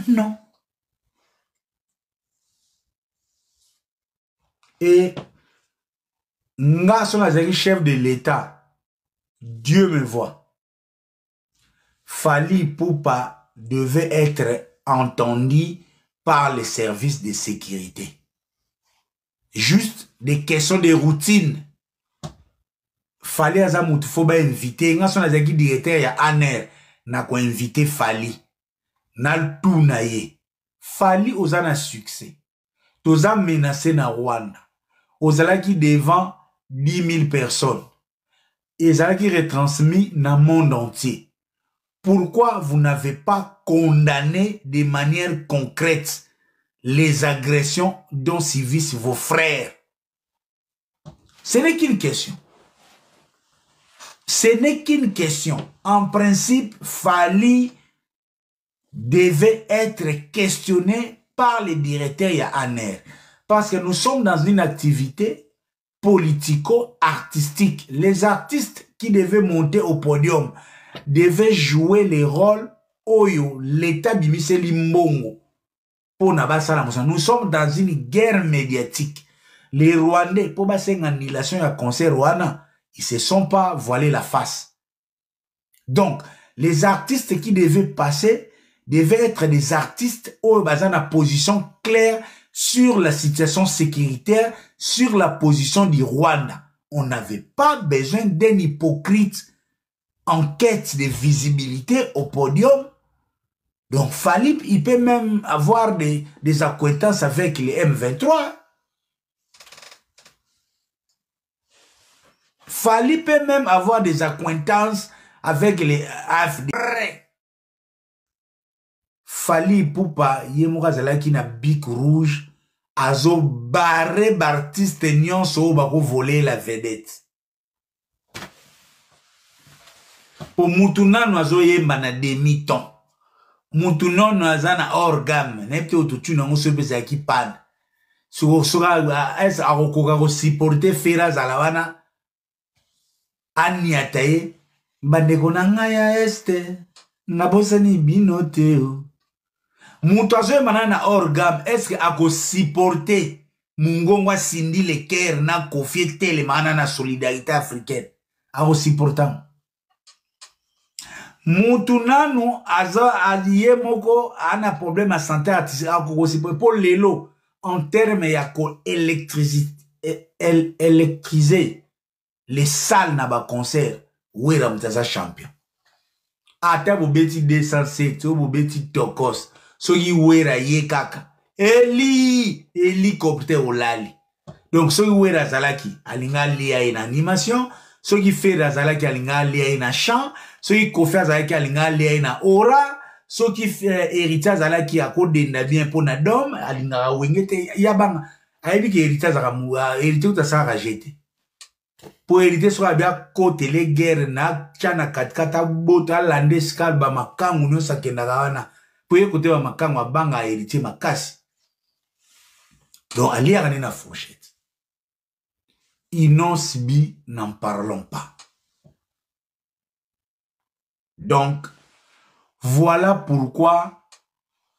Non. Et nga son chef de l'État, Dieu me voit. Fally Ipupa devait être entendu par les services de sécurité. Juste des questions de routine. Fally Azamut faut ba inviter. Nga son directeur ya ANER na ko inviter Fally. Na tout na ye. Fally ozana succès. Toza menacé na Rwanda. Ozala qui devant 10 000 personnes. Et ozala qui retransmis dans le monde entier. Pourquoi vous n'avez pas condamné de manière concrète les agressions dont subissent vos frères? Ce n'est qu'une question. Ce n'est qu'une question. En principe, Fally devait être questionné par les directeurs de ANER. Parce que nous sommes dans une activité politico-artistique. Les artistes qui devaient monter au podium devaient jouer les rôles Oyo, l'État bimise limbongo. Nous sommes dans une guerre médiatique. Les Rwandais, pour passer une annulation à concert Rwanda, ils se sont pas voilés la face. Donc, les artistes qui devaient passer devaient être des artistes où ils ont une position claire sur la situation sécuritaire, sur la position du Rwanda. On n'avait pas besoin d'un hypocrite en quête de visibilité au podium. Donc, Fally, il peut même avoir des acquaintances avec les M23. Fally peut même avoir des acquaintances avec les AFD. Fally Ipupa, Yemoura Zalaki na bic rouge, azo barré d'artistes nyonso bako voler la vedette. Pour Moutounano azo yemba na demi-ton. Moutounano azana hors gamme. Nepte autotune on se pesa ki pan. Sura es arokoka supporter Fera Zalawana. Ani ataye. Bandeko na ngaya este. Nabosani binoteo. Moutazo manana hors gamme, est-ce que ako supporter Mungongwa Cindy Leker na Kofi Tele manana solidarité africaine? Ako supportant. Moutounano aza allié moko ana problème à santé artistique ako supporter pour lelo en termes ya ko électriser les salles na ba concert wera mutaza champion. Ata bo beti 207 bo beti tokos. So yi wera ye kaka. Hélicoptère olali. Donc so yi wera zalaki alinga lia en animation. So yi fera zalaki alinga lia en chant. So yi kofa zalaki alinga lia en aura. So ki hérita zalaki akodenda bien pona dom alinga wengete yabanga. Aibi ki hérita zakamu hérité utasaka jete. Pour hériter soit bien côté les guerres na chana katkata bota lande skal ba makangu nyo sakenda wana. Pour écouter ma makango banga héritier makasi. Donc ali a na fourchette. Inon Sibi, n'en parlons pas. Donc voilà pourquoi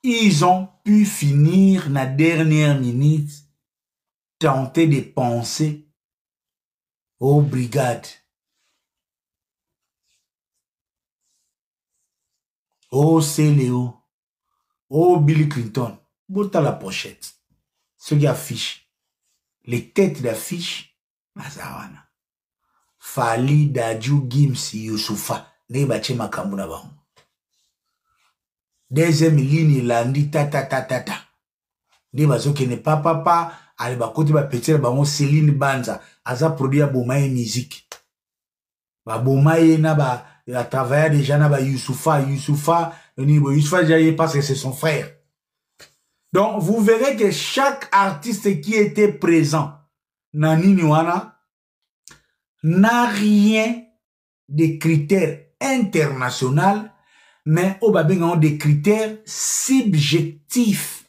ils ont pu finir la dernière minute tenter de penser aux brigades, aux CLO, aux Bill Clinton. Bota la pochette. Ce qui affiche. Les têtes d'affiche. Mazawana. Fally, Dadju, Gims, Youssoufa. Ne bache makamuna bango. Deuxième ligne, landi ta. Ne bazo ke ne papa. Ali bakote ba petit bango Céline Banza. Aza produit Bomaye musique. Ba Bomaye na ba a travaillé déjà na ba Youssoufa déjà parce que c'est son frère. Donc vous verrez que chaque artiste qui était présent na Niniwana n'a rien de critères internationaux, mais au babenga des critères subjectifs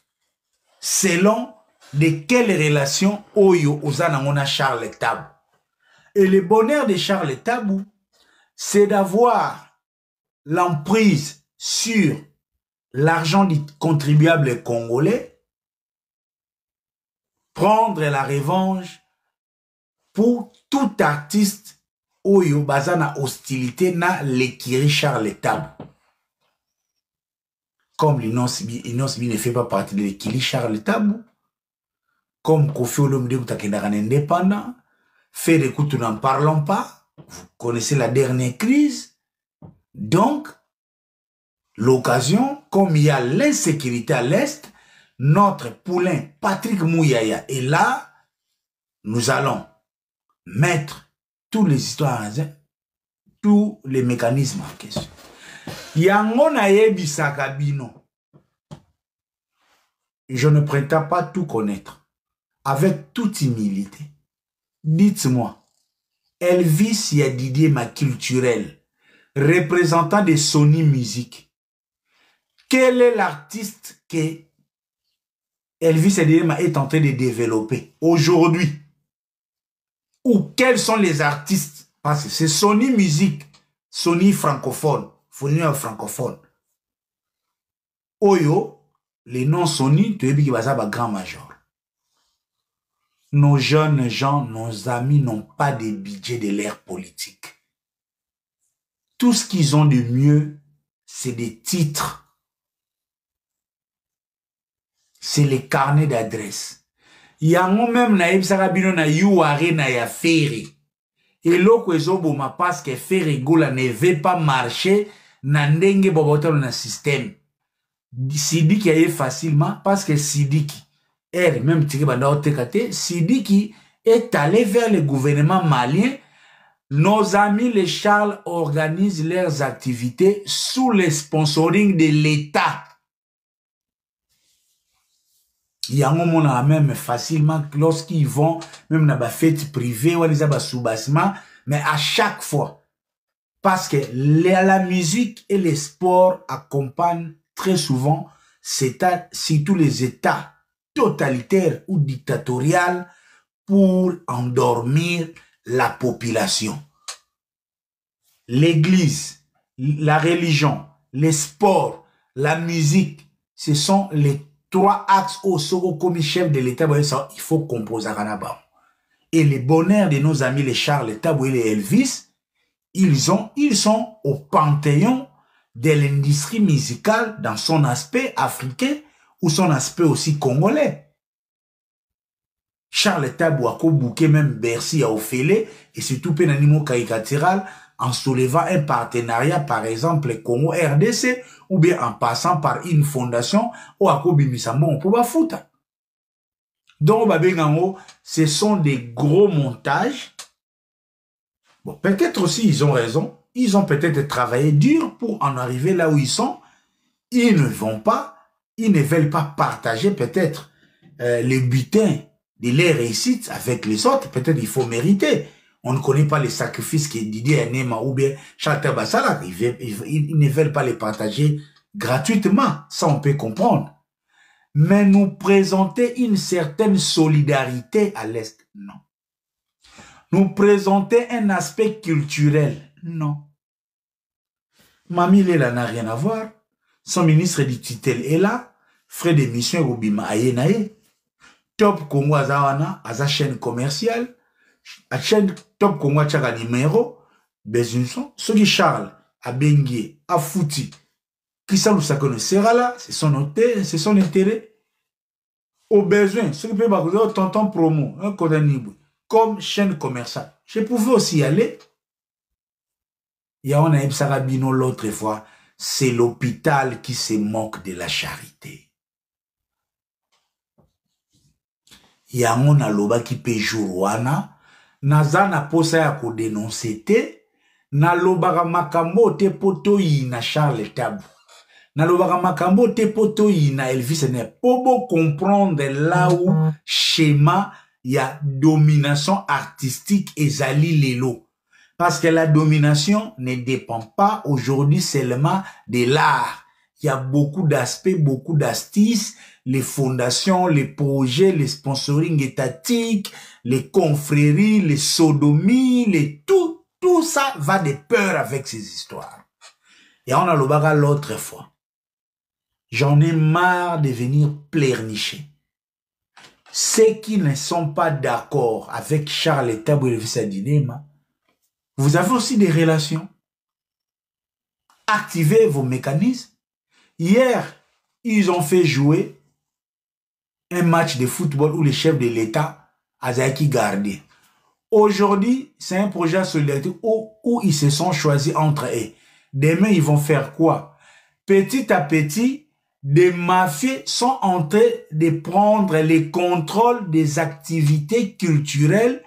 selon de quelles relations Oyo Ozanangona Charles Tabou. Et le bonheur de Charles Tabou, c'est d'avoir l'emprise sur l'argent du contribuable congolais, prendre la revanche pour tout artiste oyo baza na hostilité na l'écurie Charles Tabu. Comme Inosbi ne fait pas partie de l'écurie Charles Tabu, comme Kofi Olomide Takendaka indépendant, fait des coups, nous n'en parlons pas. Vous connaissez la dernière crise. Donc, l'occasion, comme il y a l'insécurité à l'Est, notre poulain Patrick Mouyaya est là. Nous allons mettre tous les histoires, tous les mécanismes en question. Yango na yebisaka bino. Je ne prétends pas tout connaître. Avec toute humilité. Dites-moi, Elvis Yadidie culturel, représentant de Sony Music, quel est l'artiste que Elvis Yadidie est en train de développer aujourd'hui? Ou quels sont les artistes? Parce que c'est Sony Music, Sony francophone, fournisseur francophone. Oyo, les noms Sony, tu es bien grand major. Nos jeunes gens, nos amis n'ont pas de budget de l'ère politique. Tout ce qu'ils ont de mieux, c'est des titres. C'est les carnets d'adresse. Yango même naïb sarabino na yuare na ya ferry. Et l'autre ezoboma parce que ferry gola ne veut pas marcher na ndenge boboto na système. Sidiki aye facilement parce que Sidiki même Sidiki est allé vers le gouvernement malien. Nos amis les Charles organisent leurs activités sous le sponsoring de l'État. Il y a un moment même facilement lorsqu'ils vont, même dans la fête privée ou dans sous-bassement, mais à chaque fois, parce que la musique et les sports accompagnent très souvent surtout les États totalitaire ou dictatorial pour endormir la population. L'église, la religion, les sports, la musique, ce sont les trois axes au second comme chef de l'État. Il faut composer à Ranabam. Et le bonheur de nos amis les Charles Tabu et les Elvis, ils sont au panthéon de l'industrie musicale dans son aspect africain ou son aspect aussi congolais. Charles Tabu a bouqué même Bercy à Ophélie et surtout Pénanimo caricatural en soulevant un partenariat par exemple Congo-RDC ou bien en passant par une fondation ou à Kobimisambon pour Bafouta. Donc Babengango, ce sont des gros montages. Bon, peut-être aussi ils ont raison. Ils ont peut-être travaillé dur pour en arriver là où ils sont. Ils ne veulent pas partager peut-être le butin de leur réussite avec les autres. Peut-être il faut mériter. On ne connaît pas les sacrifices que Didier Nema ou bien Chantal Bassala. Ils ne veulent pas les partager gratuitement. Ça, on peut comprendre. Mais nous présenter une certaine solidarité à l'Est, non. Nous présenter un aspect culturel, non. Mami Lela n'a rien à voir. Son ministre du tutelle est là. Frais d'émission Rubima Ayenaye. Top Congo Azawana, Aza chaîne commerciale. A chaîne Top Congo Tchaga numéro. Besunson. Ceux qui Charles, à Bengue, à Fouti. Qui ça nous sakone sera là. C'est son intérêt. Au besoin, ceux qui peuvent avoir tonton promo, un Kodanibou, comme chaîne commerciale. Je pouvais aussi y aller. Il y a un Sarabino l'autre fois. C'est l'hôpital qui se moque de la charité. Il y a un aloba qui peut jouer. Nazana posa ya ko dénoncer te. Naloba makambo te poto na Charles Tabu. Nalobaka makambo te poto na Elvis ne pobo comprendre là où schéma il y a domination artistique et zali lelo. Parce que la domination ne dépend pas aujourd'hui seulement de l'art. Il y a beaucoup d'aspects, beaucoup d'astuces, les fondations, les projets, les sponsoring étatiques, les confréries, les sodomies, tout ça va de peur avec ces histoires. Et on a le bagarre l'autre fois. J'en ai marre de venir pleurnicher. Ceux qui ne sont pas d'accord avec Charles Tabu et Elvis Adinema, vous avez aussi des relations. Activez vos mécanismes. Hier, ils ont fait jouer un match de football où le chef de l'État a été gardé. Aujourd'hui, c'est un projet de solidarité où ils se sont choisis entre eux. Demain, ils vont faire quoi? Petit à petit, des mafieux sont en train de prendre le contrôle des activités culturelles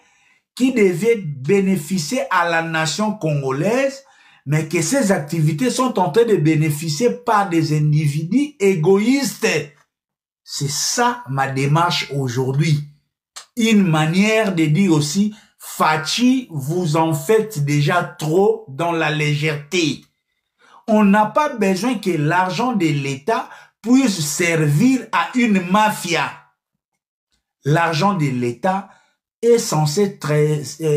qui devaient bénéficier à la nation congolaise, mais que ces activités sont en train de bénéficier par des individus égoïstes. C'est ça ma démarche aujourd'hui. Une manière de dire aussi, Fachi, vous en faites déjà trop dans la légèreté. On n'a pas besoin que l'argent de l'État puisse servir à une mafia. L'argent de l'État est censé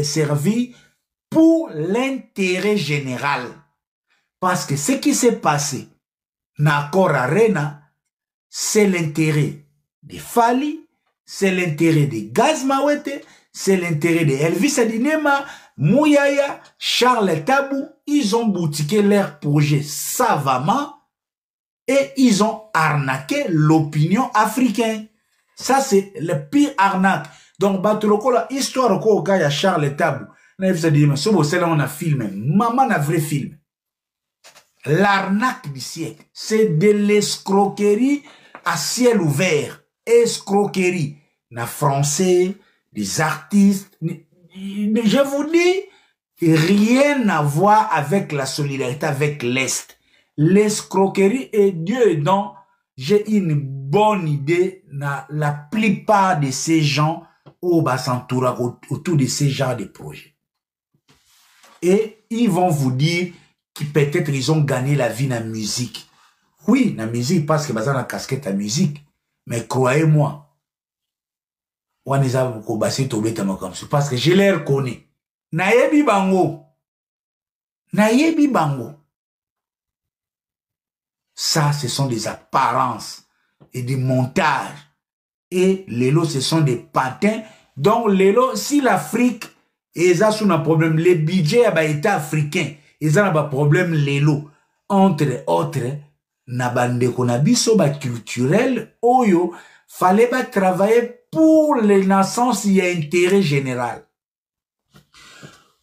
servir pour l'intérêt général. Parce que ce qui s'est passé, Nakor Arena, c'est l'intérêt de Fali, c'est l'intérêt de Gaz Mawete, c'est l'intérêt de Elvis Adinema, Mouyaya, Charles Tabu. Ils ont boutiqué leur projet savamment et ils ont arnaqué l'opinion africaine. Ça, c'est le pire arnaque. Donc, Batuloko, la histoire au cas de Charles Tabu, Elvis Adinema, on a filmé, maman a vrai film. L'arnaque du siècle, c'est de l'escroquerie à ciel ouvert. Escroquerie. Na français, des artistes. Je vous dis, rien à voir avec la solidarité avec l'Est. L'escroquerie et Dieu aidant, j'ai une bonne idée. La plupart de ces gens au s'entourer autour de ces genres de projets. Et ils vont vous dire que peut-être ils ont gagné la vie dans la musique. Oui, dans la musique, parce que ils ont la casquette à musique. Mais croyez-moi, parce que je les reconnais. Nayebi bango. Nayebi bango. Ça, ce sont des apparences et des montages. Et les lots, ce sont des patins. Donc, les lots, si l'Afrique, ils ont un problème, les budgets à l'État africain, ils ont un problème, les lots. Entre autres, na bande konabiso ba culturel, oyo, fallait pas travailler pour les naissances et intérêt général.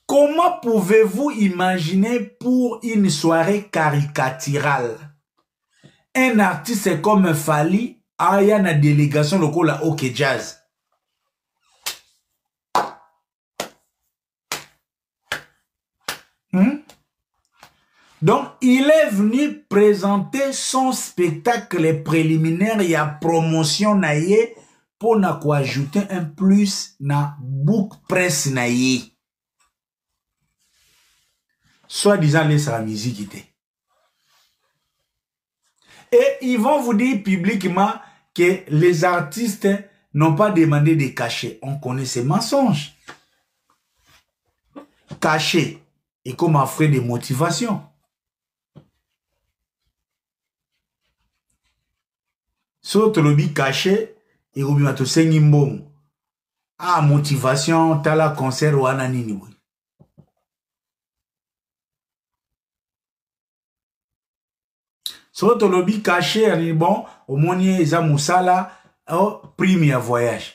Comment pouvez-vous imaginer pour une soirée caricaturale un artiste comme Fali a une délégation locale à OK Jazz? Donc, il est venu présenter son spectacle préliminaire et à promotion naïe pour ajouter un plus na book press naïe. Soit disant laisse la musique. Et ils vont vous dire publiquement que les artistes n'ont pas demandé de cachets. On connaît ces mensonges. Cachets et comme un frais de motivation. Surtout le caché et au bimato sengimbom. Ah, motivation, tala concert ou ananini. Surtout le caché, bon, au monier, ils ont moussala, au premier voyage.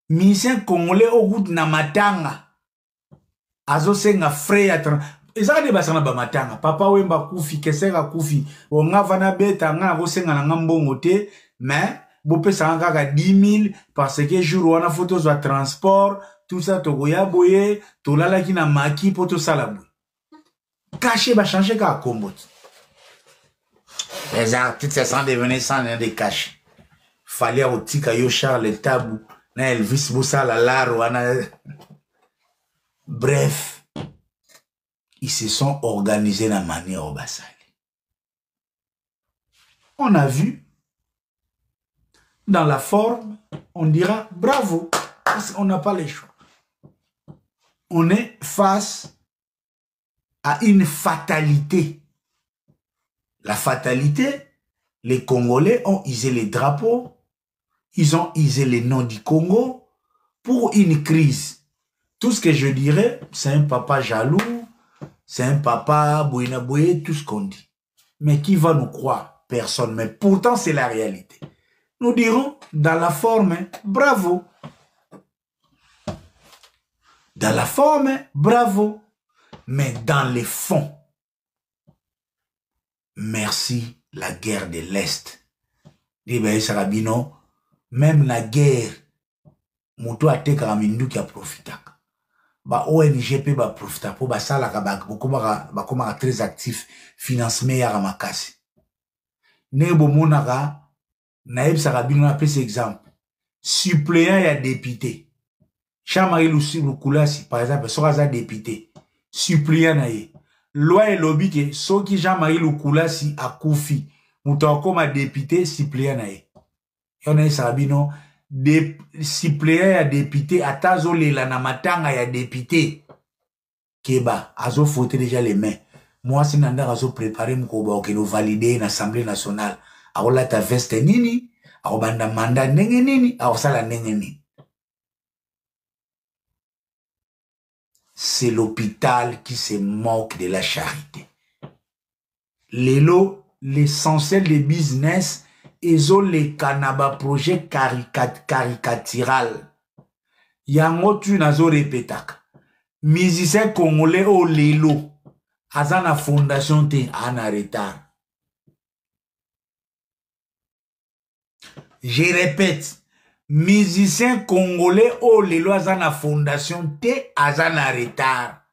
Mission congolais au goût na matanga. Azo senga frais à Eza de basana ba matanga. Papa wemba kufi, kesera kufi. Onga vana beta, nga go senga na ngambongo te. Mais, vous pouvez s'engager 10 000 parce que jour où on a photo de transport, tout ça, to goya boye, to lala ki na maki pour tout ça la boue. Caché va changer qu'à combo. Les artistes sont devenus sans rien de caché. Fallait au tika yo Charles Tabu, na Elvis Boussa la laro, bref, ils se sont organisés de la manière au Bassali. On a vu. Dans la forme, on dira bravo, parce qu'on n'a pas les choix. On est face à une fatalité. La fatalité, Les Congolais ont usé les drapeaux, ils ont usé les noms du Congo pour une crise. Tout ce que je dirais, c'est un papa jaloux, c'est un papa bouinaboué, tout ce qu'on dit. Mais qui va nous croire? Personne. Mais pourtant, c'est la réalité. Nous dirons, dans la forme, bravo. Dans la forme, bravo. Mais dans les fonds, merci la guerre de l'Est. Dibe Sarabino, même la guerre, Moutou a teka mindu qui a profité. Ba ONG pe ba profita po ba sala ka ba koma très actif financement ya ramakasi. Ne bo monaka naib Sarabino na pese exemple. Suppléant ya député. Chamari Lukulasi par exemple sokaza député. Suppléant na ye. Loi et lobby que soki Jean-Marie Lukulasi a koufi. Moutou comme député suppléant na ye. Yon Sarabino suppléant ya député atazo lela na matanga ya député keba azo fouté déjà les mains. Moi si nanda azo préparer mkoba que nous valider l'Assemblée nationale aola ta veste nini aobanda mandat ndenge nini aosala ndenge nini. C'est l'hôpital qui se moque de la charité. Lelo l'essentiel des business Ezo le kanaba projet caricatural. Yango tu nazo repetak. Musicien congolais o lelo. Azana fondation te en retard. Je répète. Musicien congolais o lelo azana fondation te azana retard.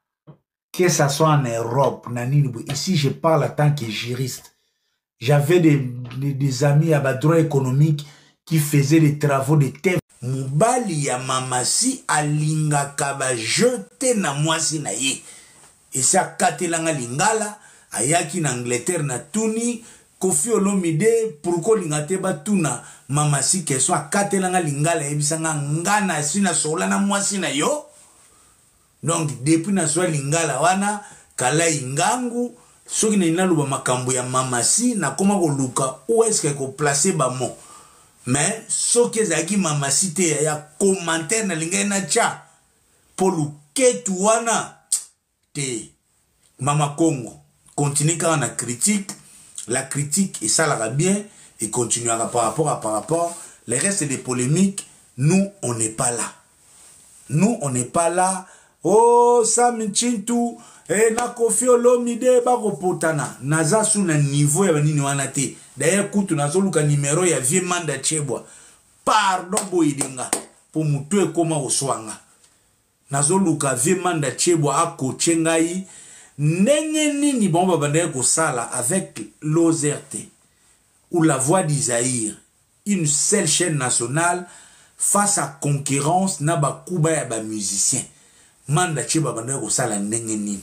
Que ça soit en Europe, ici je parle en tant que juriste. J'avais des amis à droit économique qui faisaient des travaux de terre. Mubali ya mamasi alinga kaba jeté na mwasi na ye. Et ça katelanga lingala ayaki na Angleterre na tuni Kofi Olomide pourquoi lingate ba tuna mamasi ke so katelanga lingala ebisanga ngana sina sola na mwasi na yo. Donc depuis na so lingala wana kala ingangu soki na luba makambo ya mamasi na koma ko luka où est-ce que ko placer ba mo mais soki ezaki mamasi te ya commentaire na linga na cha pour luketu wana te mama Congo continue quand na critique la critique et ça la bien et continuera par rapport les restes des polémiques nous on n'est pas là oh Sam Chintu na Kofi Olomide bakopotana naza su na niveau ya banini wana te d'ailleurs kutu nazoluka numéro ya vie manda chebwa pardon boyidinga pour mutu ekoma oswanga nazoluka vie manda chebwa akoche ngai ndenge nini bomba banda kosala avec l'OZRT ou la voix d'Isaïr une seule chaîne nationale face à concurrence na bakuba ya ba musicien manda chebwa banda kosala ndenge nini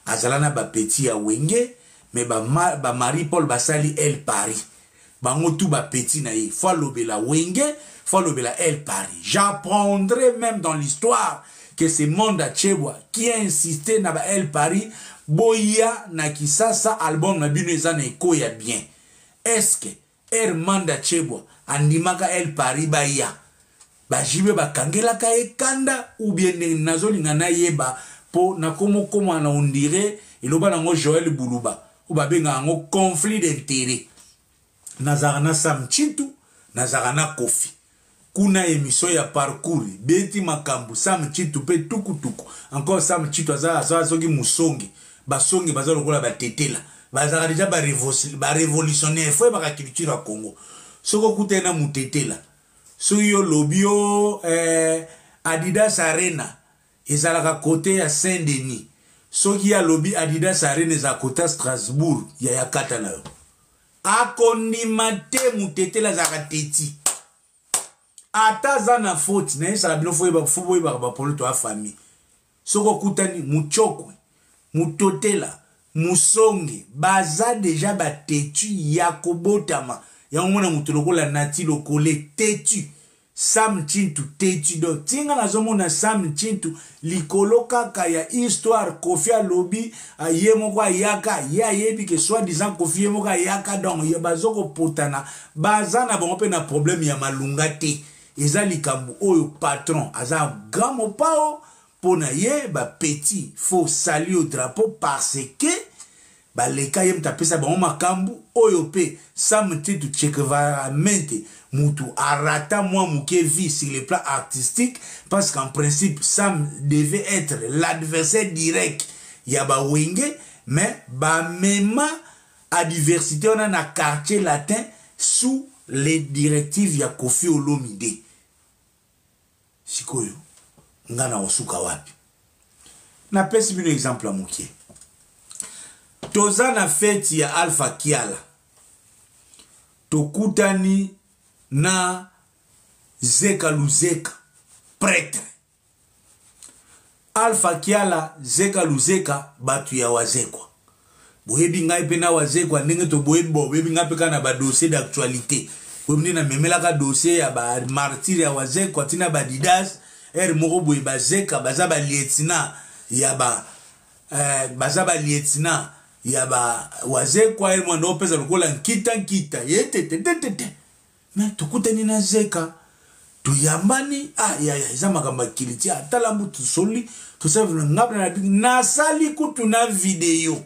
azalana ba petit ya wenge mais ba Marie-Paul basali El Paris bango tout ba petit na ye faut lobela wenge faut lobela El Paris. J'apprendrai même dans l'histoire que c'est Manda Chebwa qui a insisté na ba El Paris boya na kisasa album na bino eza na eko ya bien. Est-ce que Manda Chebwa andimaka El Paris baya ba jibe ba kangela ka ekanda ou bien nazolinga na yeba po na komo na on dirait iloba nango Joël Buluba ou ba benga ngo conflit d'intérêt nazarana Sam Chintu nazarana Kofi kuna émission ya parcours beti makambu Sam Chintu pe tukutuku encore Sam Chintu aza soki musongi basongi baza lokola batetela bazaka déjà ba révolutionnaire foi ba culture ya Congo soko kutena mutetela so yo lobio Adidas Arena ezalaka côté à Saint-Denis soki ya lobby Adidas Arena za côté Strasbourg ya kata na yo akondimate mutetela zaka teti ata zana faute na ça bino foye ba polo famille soko kutani muchokwe mutotela musonge baza déjà ba tetu ya kobotama ya mona mutu lokola nati lokole tetu Sam Chintu tetu donc tinga nazomona Sam Chintu likolo kaka ya histoire Kofi alobi ye moko ayaka ye ayebi ke soit disant Kofi ye moko ayaka donc ye bazoko potana bazana bango pe na problème ya malunga te eza likambo oyo patron aza gamo pao pona ye ba petit faut saluer au drapeau parce que ba leka yem tapesa bango makambu oyo pe Sam Chintu chekevamente Moutou arata moi mouké vie sur le plan artistique parce qu'en principe Sam devait être l'adversaire direct yaba wenge mais ba mema à diversité on a un quartier latin sous les directives ya Kofi Olomide sikoyo ngana osuka wapi na pesi bino exemple mouké toza na fête ya Alpha Kiala tokutani na Zeka Luzeka prêtre Alpha Kiala Zeka Luzeka batu ya wazekwa boyebi ngai pe na wazekwa ndenge to boyebi boyebi ngai pe kana ba dossier d'actualité boyebi na memela ka dossier ya ba martyr ya wazekwa tina ba Didas moko boye ba Zeka baza ba lieutenant ya ba baza ba lieutenant ya ba wazekwa mwana opeza lokola nkita yete mais tokutani na Zeka tuyambani ya eza makamba kiliti atala mutu soli to savela ngabna na sali kutu na video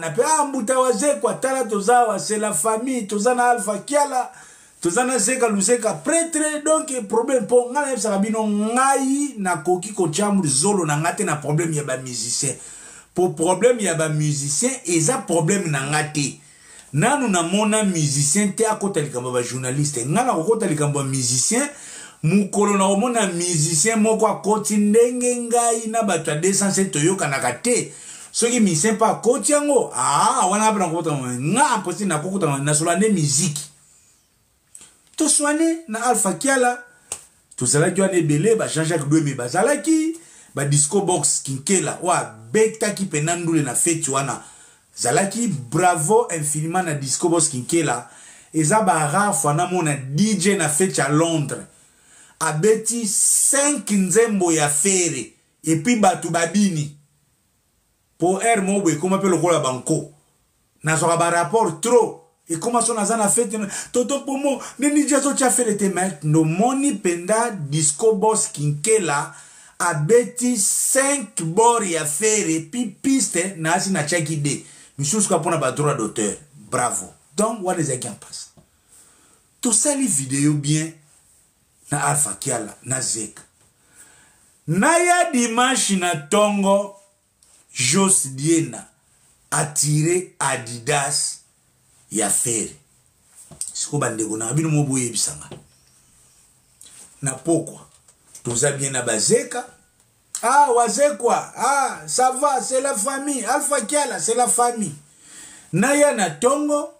na pe ambuta wazekwa tala tozawa c'est la famille tozana Alpha Kiala tozana Zeka Luzeka prêtre donc problème pour ngana yebisa bino ngai na koki ko chamu zolo na ngate na problème ya ba musicien pour problème ya ba musicien eza problème na ngate nanu na mona musicien te akota likambo ba journaliste ngana kokota likambo musicien mukolo na mona musicien moko akoti ndenge ngai na bato ya 207 toyoka na kate soki musicien pa akoti yango wana apena kokota nga posi na kokota na solande musique to soane na Alpha Kiala to salaki wana ebele ba Jean-Jacques Doué bazalaki ba disco box kinkela wa betaki penandule na fête wana zalaki bravo infiniment na disco box kinkela eza ba rare fois na mona DJ na fête à Londres abeti 5 nzembo ya fere et puis batu babini pour mo bwe koma pe lokola banko na soka ba rapport trop et comment son azana fête toto pomo nini jaso cha fere te mek no moni penda disco box kinkela abeti 5 bor ya fere puis piste na asi na chaki de monsieur ce qu'on a pas droit d'auteur bravo donc what is qui en passe tout ça les vidéos bien na Alpha Kiala na Zeka na ya dimanche na tongo Jos Diena attiré Adidas ya fere siko bandeko na bino moboye bisanga na pokwa toza bien na bazeka wazekwa ça va c'est la famille Alpha Kiala c'est la famille naya na tongo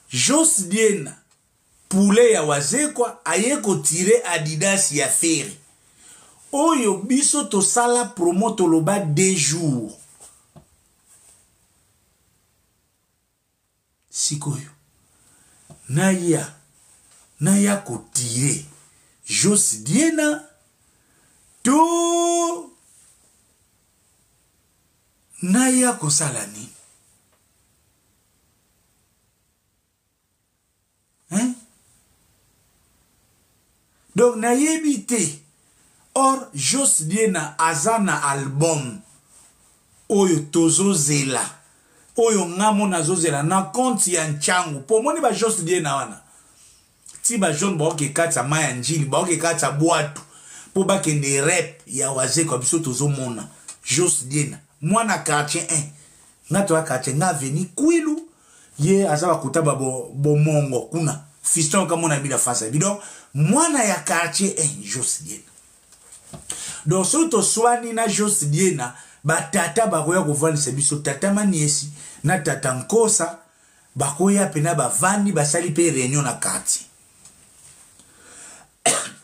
Jos Diena poulet ya wazekwa aye ko tirer Adidas ya fere oyo biso to sala promo to loba 2 jours sikoyo naya ko tirer Jos Diena to naya ko salani donc nayebi te or Jos Diena azana album oyo tozo zela oyo ngamo nazo zela na compte ya nchangu po moni ba Jos Diena wana ti ba jeune ba ke katsa maya njili ba ke katsa boatu po ba kende rap ya wazekwa biso tozo mona Jos Diena mwana quartier 1 ngato quartier nga veni kwilu ye azaba kutaba bo mongo kuna fiston kama na bila fasa bidon mwana ya quartier 1 Jos Diena donc soto swani na Jos Diena batata bakoya kovanisa biso tata maniesi na tata nkosa bakoya pena bavandi basali pe réunion na quartier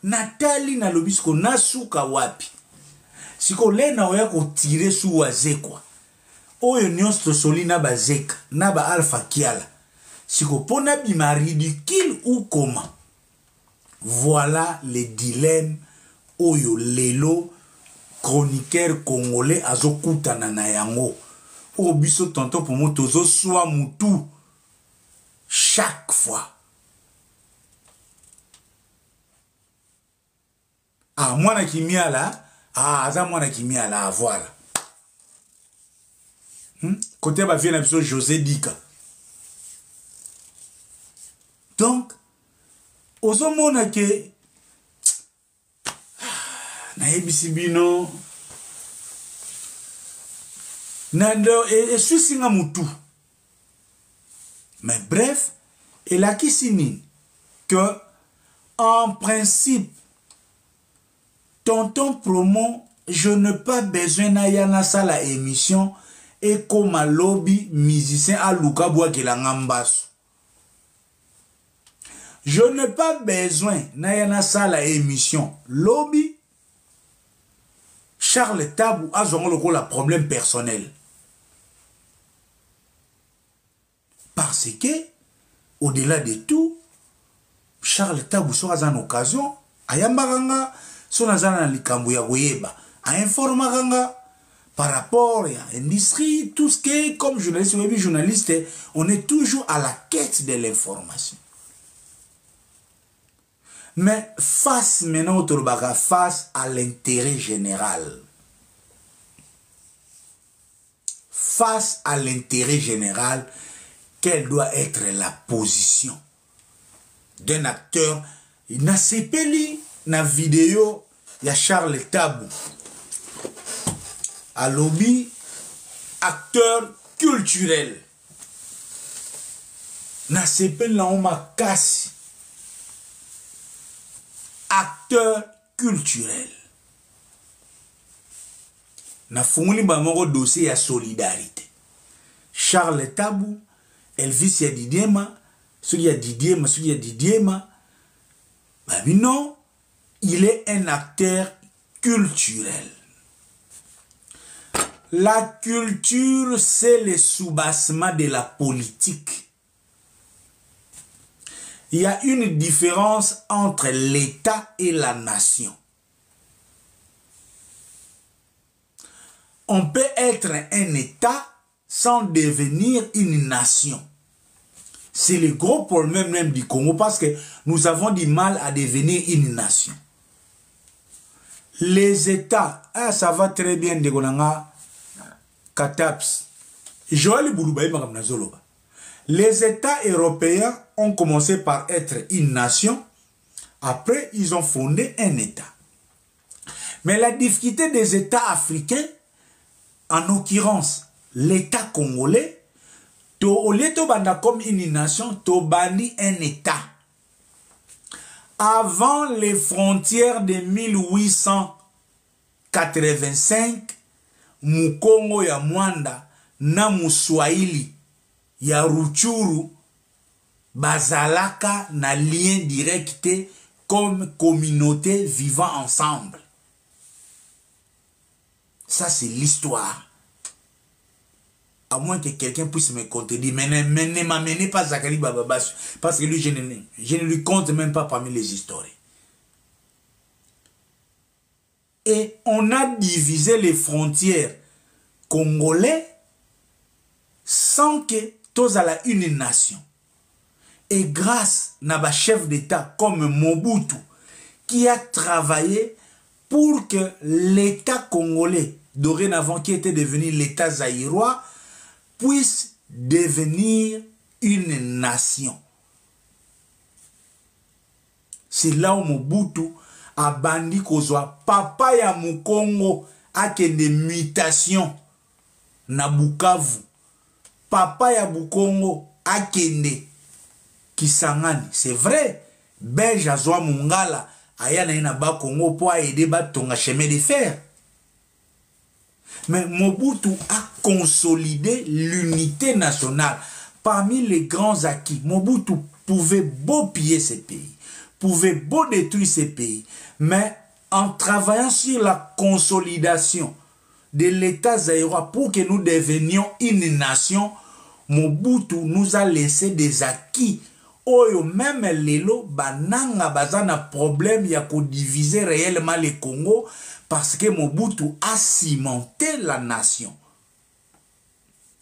Natali na lobisko nasuka wapi siko lena oya ko tire su wazekwa oyo nyonso soli na bazeka na ba Alpha Kiala siko pona bima ridicule ou comment Voilà les dilemmes oyo lelo chroniqueur congolais azokutana na yango. O biso tonto pour mo tozo soit mutu chaque fois. Ah, mwana kimia là, ah, aza mwana kimia là, voilà. Côté ba vient biso José Dika. Donc, ozo mona ke na yebisi bino nando et suisinga mutu. Mais bref, et là qui signe que en principe tonton promo je n'ai pas besoin na yana sala émission et comme à lobby musicien à Luka bois qui la ngambasu. Je n'ai pas besoin na yana sala émission lobby Charles Tabou a zongo la problème personnel. Parce que, au-delà de tout, Charles Tabou sera en occasion, ayambaranga, sonazana likambu ya goyeba, a informaranga par rapport à l'industrie, tout ce qui est comme journaliste, on est toujours à la quête de l'information. Mais face maintenant au face à l'intérêt général. Face à l'intérêt général, quelle doit être la position d'un acteur? Il n'a sepeli na vidéo, il y a Charles Tabou. À lobby, acteur culturel. Na sepeli na oma kasi. Acteur culturel. Na funguli ba moko dossier ya solidarité. Charles Tabou, Elvis ya Didiema, celui ya Didiema, celui ya Didiema. Bah non, il est un acteur culturel. La culture, c'est le soubassement de la politique. Il y a une différence entre l'État et la nation. On peut être un État sans devenir une nation. C'est le gros problème même du Congo parce que nous avons du mal à devenir une nation. Les États, ah, ça va très bien de Gonanga, Kataps, Joël Bouloubaï Magamnazoloba. Les États européens ont commencé par être une nation. Après, ils ont fondé un État. Mais la difficulté des États africains, en l'occurrence, l'État congolais, au lieu de banda comme une nation, to bandi un État. Avant les frontières de 1885, Mukongo ya Mwanda, na Muswahili, ya Ruchuru, bazalaka na lien direct comme communauté vivant ensemble. Ça, c'est l'histoire. À moins que quelqu'un puisse me contredire. Mais ne m'amenez pas Zachary Bababas. Parce que lui, je ne lui compte même pas parmi les historiens. Et on a divisé les frontières congolais sans que tous à la une nation. Et grâce à un chef d'État comme Mobutu, qui a travaillé pour que l'État congolais, dorénavant qui était devenu l'État zaïrois, puisse devenir une nation. C'est là où Mobutu a bandi kozwa papa ya Mukongo a des mutations na Bukavu. Papa ya Bukongo a kende Kisangani. C'est vrai, Belge azwa Mungala aya na ina ba Congo pour aider ba tonga chemin de fer. Mais Mobutu a consolidé l'unité nationale. Parmi les grands acquis, Mobutu pouvait beau piller ces pays, pouvait beau détruire ces pays, mais en travaillant sur la consolidation de l'État zaïrois pour que nous devenions une nation, Mobutu nous a laissé des acquis oyo même lelo bananga bazana problème ya ko diviser réellement le Congo parce que Mobutu a cimenté la nation.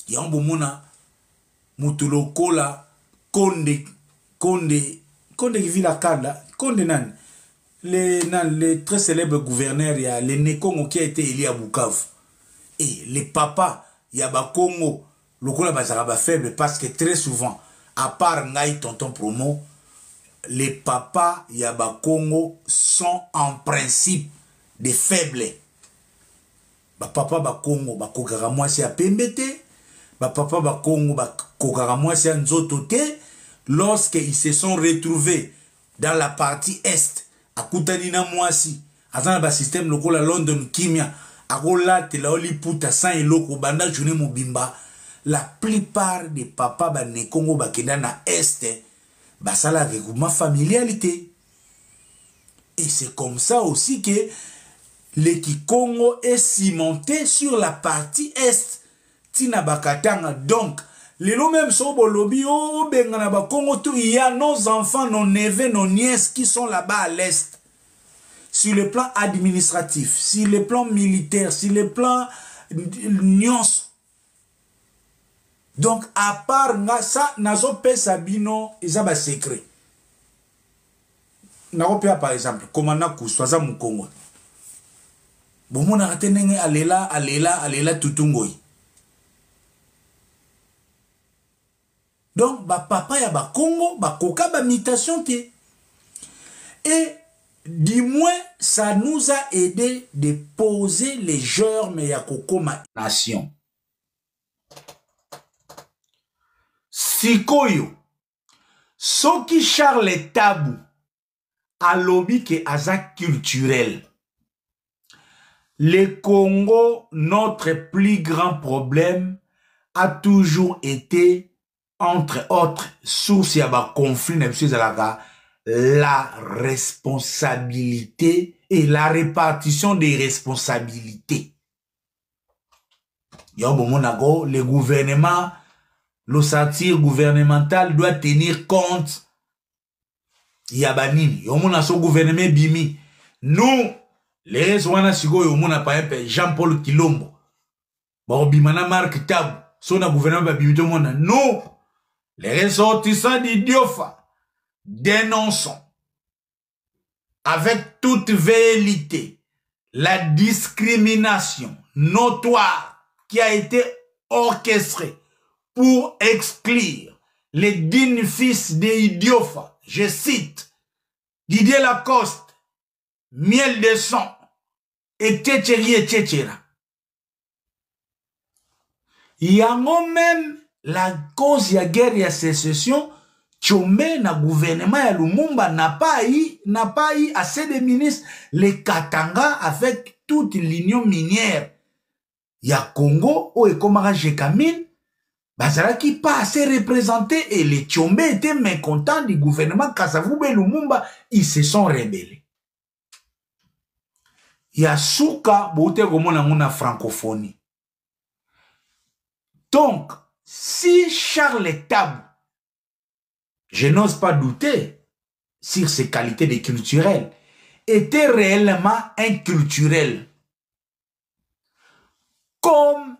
Yambo mona mutulokola Konde qui vit la Kanda, Konde nan les très célèbres gouverneurs, il y a le Nekongo qui a été élu à Bukavu. Et les papas, il y a Bakongo, le Kola Bazaraba faible parce que très souvent, à part Ngaï Tonton Promo, les papas, il y a Bakongo sont en principe des faibles. Papa Bakongo, Bakogara Mwasi a Pembete, papa Bakongo, Bakogara Mwasi a Nzotote, lorsqu'ils se sont retrouvés dans la partie est, à Koutanina Mwasi, dans le système local à London, Kimia, à Rola, Telaoli, Puta, San et Loko, Banda, June Mobimba, la plupart des papas, Banekongo, Bakendana Est, Basala regroupement familialité. Et c'est comme ça aussi que l'Eki-Congo est cimenté sur la partie est. Tina Bakatanga. Donc, les lots même sont bolobi, oh, Bengana Congo, il y a nos enfants, nos neveux, nos nièces qui sont là-bas à l'est. Sur le plan administratif, sur le plan militaire, sur le plan nuance. Donc, à part ça, nazo pe sabino, ils ont un secret. Nazo pe par exemple, commandant Kouswaza Mukongo. Bon, mon arrêté alela, tutungoi. Donc, papa ya Congo, koka mutation te. Et du moins, ça nous a aidé de poser les germes ya kokoma nation. Sikoyo, Soki Charles Tabou, a lobby que aza culturel. Le Congo, notre plus grand problème, a toujours été, entre autres sources ya ba conflit, la responsabilité et la répartition des responsabilités. Le gouvernement, l'ossature gouvernemental doit tenir compte. Yabanini, yomona so gouvernement bimi. Nous, les reswana sigo yomona par exemple Jean-Paul Kilombo. Bon bimana Marc Tab, son gouvernement bimi tout le monde. Nous, les ressortissants d'Idiofa, dénonçons avec toute vérité la discrimination notoire qui a été orchestrée pour exclure les dignes fils d'Idiofa. Je cite Didier Lacoste, Miel de Sang, et Tchétchéri. Il y a même la cause de la guerre et la sécession. Tchomé, na gouvernement ya Lumumba n'a pas eu assez de ministres. Les Katanga avec toute l'union minière. Il y a Congo, où est comme Jekamine, Bazara qui pas assez représenté et les Tchombe étaient mécontents du gouvernement Kasavubu et Lumumba. Ils se sont rebellés. Il y a Souka, Boute Gomona francophonie. Donc, si Charles Tabou, je n'ose pas douter sur ses qualités de culturel, était réellement inculturel. Comme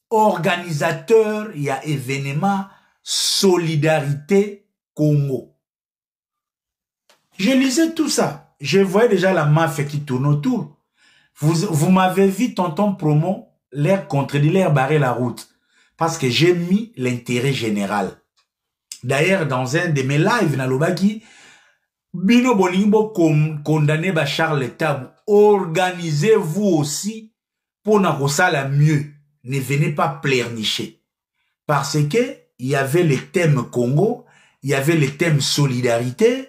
organisateur, il y a événement Solidarité Congo. Je lisais tout ça. Je voyais déjà la mafia qui tourne autour. Vous m'avez vu, tonton Promo, l'air contredit, l'air barrer la route. Parce que j'ai mis l'intérêt général. D'ailleurs, dans un de mes lives, Nalobaki, Bino Bonimbo condamné par Charles Tabou. Organisez-vous aussi pour la mieux. Ne venez pas pleurnicher. Parce que il y avait le thème Congo, il y avait le thème solidarité.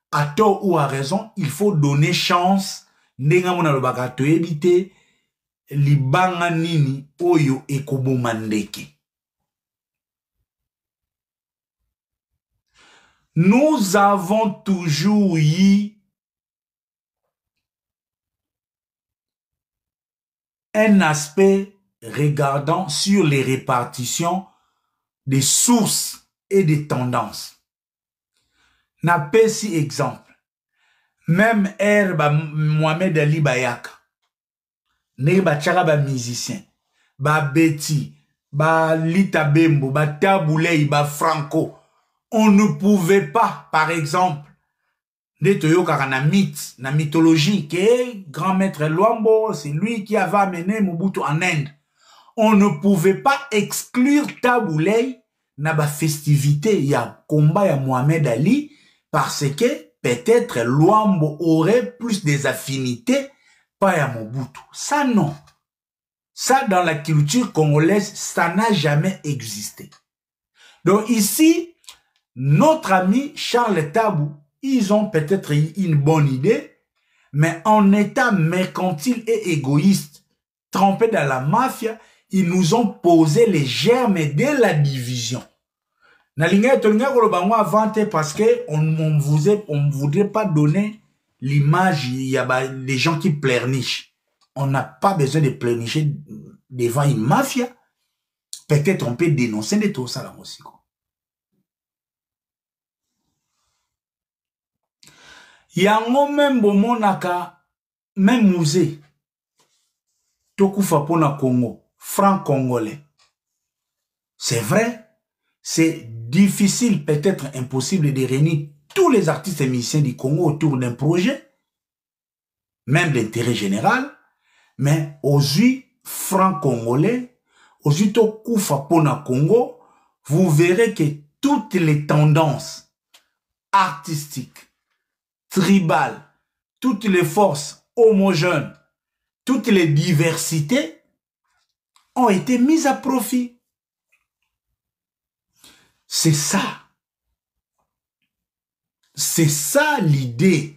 À tort ou à raison, il faut donner chance. Nengamona lobaka toebite libanga nini oyo ekobomandeke. Nous avons toujours eu un aspect regardant sur les répartitions des sources et des tendances. Na pesi exemple. Même Mohamed Ali Bayaka. Ne ba tchaka ba musicien. Ba Betty. Ba Lita Bembo. Ba Tabouley. Ba Franco. On ne pouvait pas, par exemple, de Toyoka na mythe, na mythologie, que grand maître Luambo, c'est lui qui avait amené Mobutu en Inde. On ne pouvait pas exclure Tabouley na ba festivité ya combat ya Mohamed Ali parce que peut-être Luambo aurait plus des affinités pas ya Mobutu. Ça non. Ça dans la culture congolaise, ça n'a jamais existé. Donc ici, notre ami Charles Tabou, ils ont peut-être une bonne idée, mais en état mercantile et égoïste, trempés dans la mafia, ils nous ont posé les germes de la division. Parce qu'on ne voudrait pas donner l'image, il y a des gens qui pleurnichent. On n'a pas besoin de pleurnicher devant une mafia. Peut-être on peut dénoncer de tout ça là aussi. Yango même bomonaka même musée tokufa pona Congo franc congolais. C'est vrai, c'est difficile, peut-être impossible de réunir tous les artistes et musiciens du Congo autour d'un projet, même d'intérêt général, mais aux yeux franc congolais, aux yeux tokufa pona Congo, vous verrez que toutes les tendances artistiques, tribales, toutes les forces homogènes, toutes les diversités ont été mises à profit. C'est ça. C'est ça l'idée.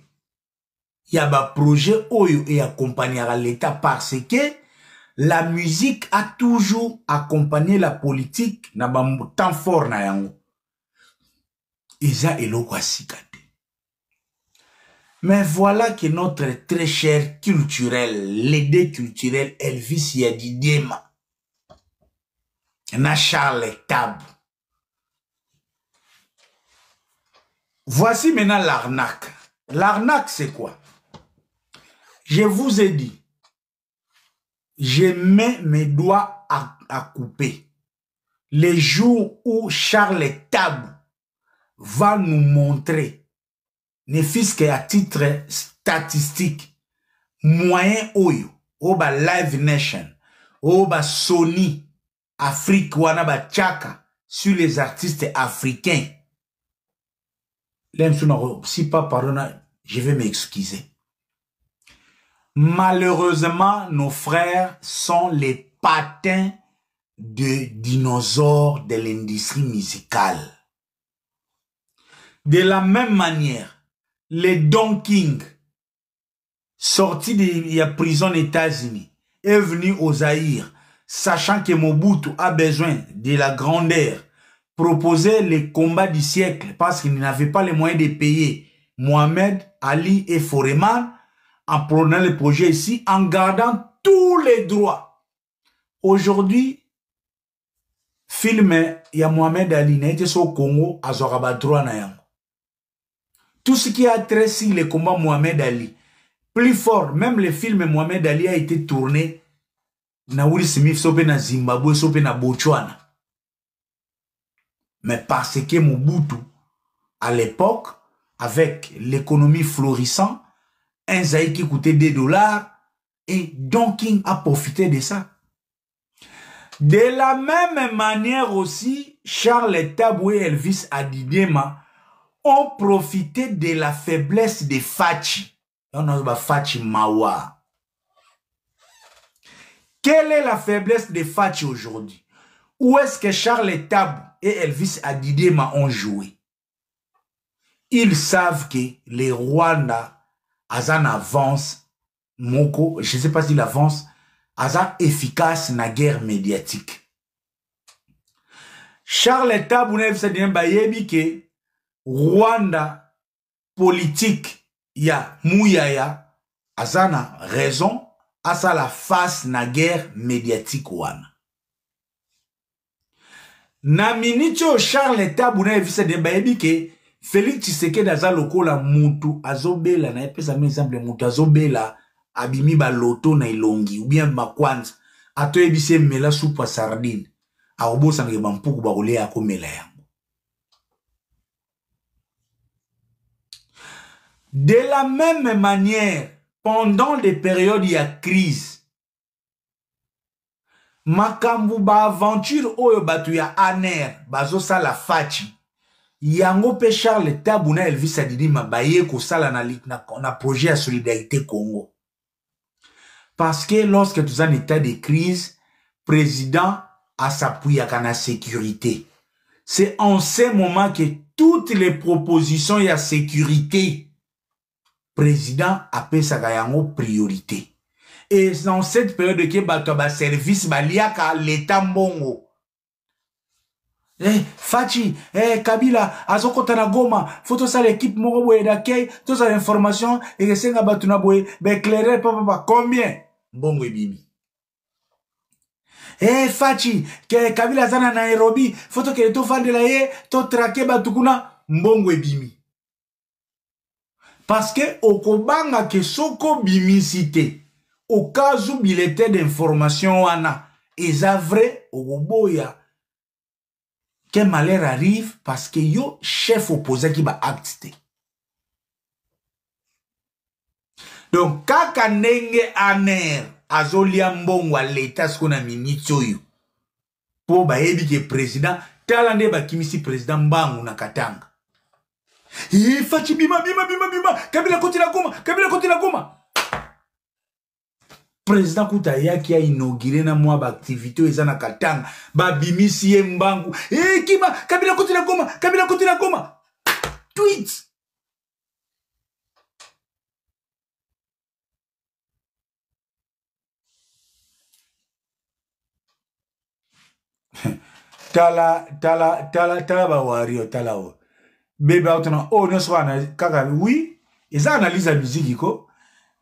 Il y a un projet Oyo et accompagné à l'État parce que la musique a toujours accompagné la politique dans un temps fort. Et ça est le Mais voilà que notre très cher culturel, l'idée culturelle Elvis Yadidema, na Charles Tabou. Voici maintenant l'arnaque. L'arnaque, c'est quoi? Je vous ai dit, je mets mes doigts à couper. Les jours où Charles Tabou va nous montrer, ne fût-ce qu'à titre statistique, moyen oyo, oba Live Nation, oba Sony, Afrique, wanaba Tchaka, sur les artistes africains. Si pas pardon, je vais m'excuser. Malheureusement, nos frères sont les patins de dinosaures de l'industrie musicale. De la même manière, les Don King, sortis de la prison aux États-Unis, est venu au Zaïre, sachant que Mobutu a besoin de la grandeur, proposer les combats du siècle parce qu'il n'avait pas les moyens de payer Mohamed, Ali et Foreman en prenant le projet ici, en gardant tous les droits. Aujourd'hui, film, il y a Mohamed Ali, n'a été au Congo, à Zoraba droit na. Tout ce qui a trait sur le combat Mohamed Ali, plus fort, même le film Mohamed Ali a été tourné na Will Smith, sope na Zimbabwe, sope na Botswana. Mais parce que Mobutu, à l'époque, avec l'économie florissante, un Zaïre qui coûtait $2, et Don King a profité de ça. De la même manière aussi, Charles Tabou et Elvis Adidema ont profité de la faiblesse de Fachi. On a Fachi Mawa. Quelle est la faiblesse de Fachi aujourd'hui? Où est-ce que Charles Tabou et Elvis Adidema ont joué? Ils savent que les Rwandais, Azan avance, Moko, je ne sais pas s'il avance, Azan efficace na guerre médiatique. Charles Tabou et Elvis Adidema yebi que Rwanda politique ya Mouyaya, Azana raison, à ça la face na guerre médiatique wana. Na minitio Charles Tabou na Elvis Adidema yebi que Félix Tshisekedi aza lokola mutu azobela na epesa un exemple mutu azobela abimi ba loto na ilongi ou bien makwanza ato ebise mela soupe à sardine aobosa ngeba mpuku ba kolia ko mela yango. De la même manière, pendant des périodes il y a crise, makambu ba aventure oyo batu ya aner bazo sala fachi yango pe Charles Tabu na Elvis Adidima baye ko sala na projet ya solidarité Congo. Parce que lorsque tu as un état de crise, président a s'appuyer à la sécurité. C'est en ce moment que toutes les propositions y a sécurité, président a payé sa priorité. Et dans cette période que ba service baliaka l'état mbongo. Fachi, Kabila, azokota na Goma, photo sa l'équipe moko boye d'accueil, toute sa information, et que c'est nga batuna boye, éclairer, papa, combien? Mbongo ebimi. Fachi, que Kabila zana na Nairobi, photo que to fandela ye, to traquer batukuna, mbongo ebimi. Parce que okobanga ke soko bimisité, au cas où bulletin d'information wana, eza vrai, okoboya, que malheur arrive parce que yo chef opposé qui va acte. Donc kaka ndenge aner azolia mbongo à l'état ce qu'on a minitio yo po ba yebi ke président talande ba kimisi président mbangu na katanga. Fachi bima Kabila koti na Goma. Président Koutaya qui a inauguré na moi activité eza na katanga ba bimisi ye mbangu kima Kabila koti na Goma tweet tala ba wario tala o bébé autona oh non soit kaka oui eza analyse la musique ko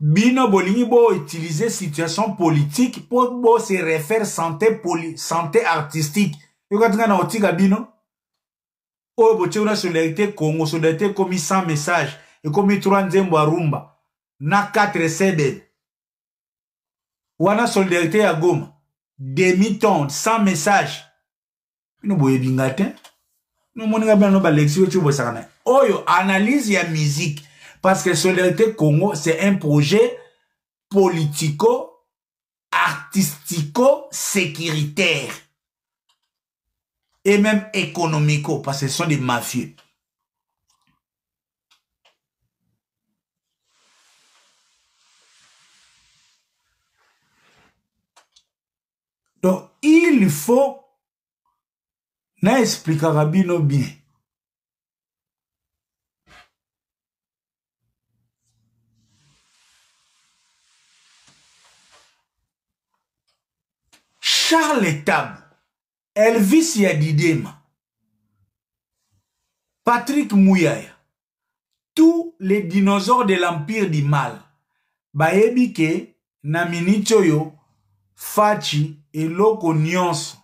bino bolingi bo utiliser situation politique pour bo se refaire santé artistique yokatinga na otika bino o bo tchona solidarité Congo solidarité comme 100 messages et comme 3 nzembo arumba na 4 sebe wana solidarité ya Goma demi-ton 100 messages bino boye bingate no moninga bino ba lexi wetu bo sakana oyo analyse ya musique. Parce que Solidarité Congo, c'est un projet politico-artistico-sécuritaire. Et même économico, parce que ce sont des mafieux. Donc, il faut n'expliquer Rabino bien. Charles Tabu, Elvis Yadidema, Patrick Mouyaya, tous les dinosaures de l'Empire du Mal, Baebike, Naminichoyo, Fachi et Loko Nyonso.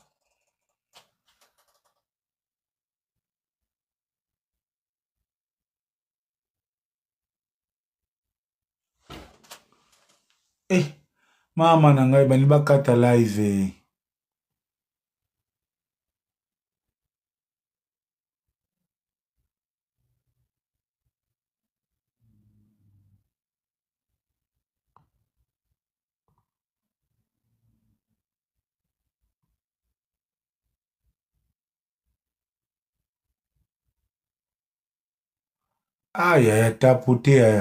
Mama nangai bani bakata live. Aïe, aïe, tapoté.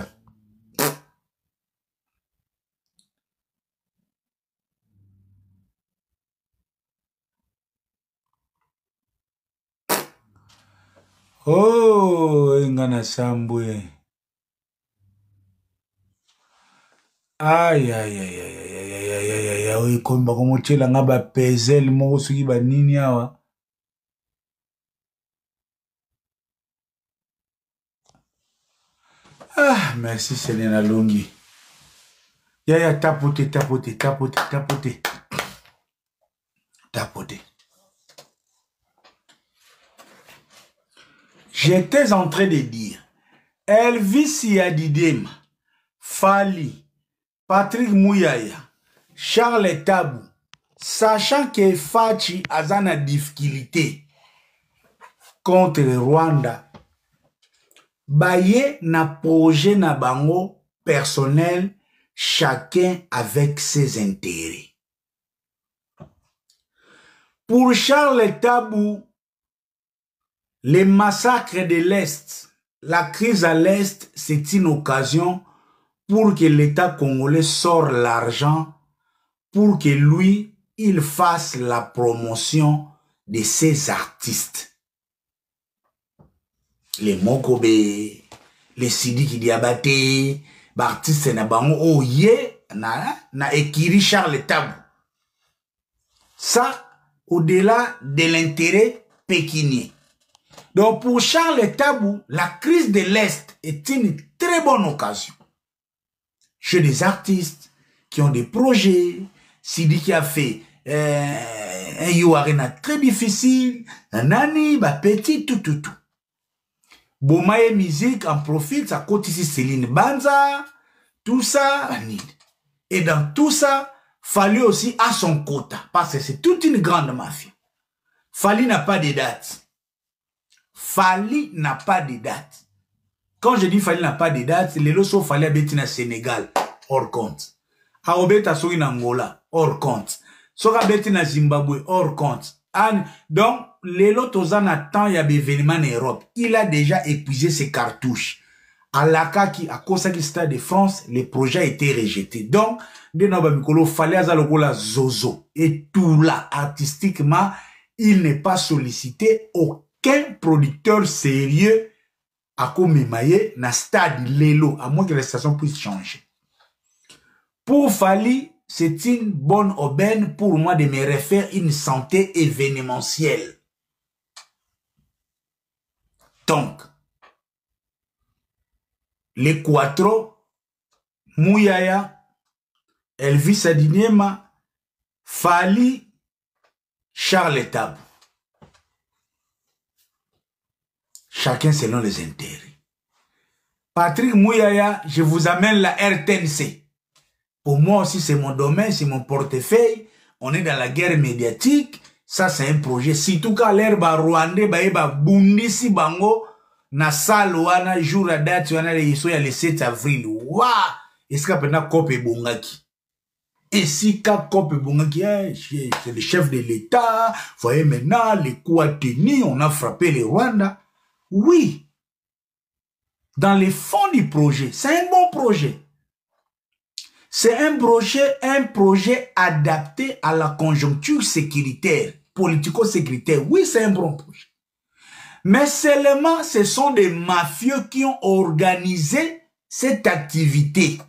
Oh, ngana sambwe. Aïe, aïe, aïe, aïe, aïe, aïe, aïe, aïe, aïe, aïe, comme bakomochela nga ba pezel moko soki ba nini awa. Ah, merci Selena Longi. Ya, tapoté. J'étais en train de dire, Elvis Yadidem, Fali, Patrick Mouyaya, Charles Tabou, sachant que Fachi a une difficulté contre le Rwanda, baye na projet na bango personnel, chacun avec ses intérêts. Pour Charles Tabou, les massacres de l'Est, la crise à l'Est, c'est une occasion pour que l'État congolais sorte l'argent pour que lui, il fasse la promotion de ses artistes. Les Mokobe, les Sidiki Diabaté, artistes na bango oye na ekiri Charles Tabou. Ça, au-delà de l'intérêt pécunier. Donc pour Charles Tabou, la crise de l'Est est une très bonne occasion. Chez des artistes qui ont des projets, Sidi qui a fait un Yoarena très difficile, un Nani, petit, tout. Bomaye Musique en profite, ça coûte ici Céline Banza, tout ça, et dans tout ça, Fali aussi à son quota, parce que c'est toute une grande mafia. Fali n'a pas de date. Fali n'a pas de date. Quand je dis Fali n'a pas de date, les lots sont Fali à Betina Sénégal, hors compte. Aobeta Soui Angola, hors compte. Sora Betina Zimbabwe, hors compte. Donc, les lots Tozan attend il y a des événements en Europe. Il a déjà épuisé ses cartouches. À l'Akaki, à Kosaki Stade de France, le projet a été rejeté. Donc, de Nobamikolo, Fali Azalokola Zozo. Et tout là, artistiquement, il n'est pas sollicité. Aucun producteur sérieux a commémoré na stade Lelo, à moins que la station puisse changer. Pour Fali, c'est une bonne aubaine pour moi de me refaire une santé événementielle. Donc, les Quattro, Mouyaya, Elvis Adiniema, Fali, Charles Tabou. Chacun selon les intérêts. Patrick Mouyaya, je vous amène la RTNC. Pour moi aussi, c'est mon domaine, c'est mon portefeuille. On est dans la guerre médiatique. Ça, c'est un projet. Si tout cas, l'herbe rwandais, ba bundisi bango, na salle wana, jour à date, wana, il y a le 7 avril. Waouh! Est-ce qu'il y a Kope Bongaki? Et si Kope Bongaki, c'est le chef de l'État, vous voyez maintenant, les coups à tenir, on a frappé les Rwanda. Oui. Dans les fonds du projet, c'est un bon projet. C'est un projet adapté à la conjoncture sécuritaire, politico-sécuritaire. Oui, c'est un bon projet. Mais seulement, ce sont des mafieux qui ont organisé cette activité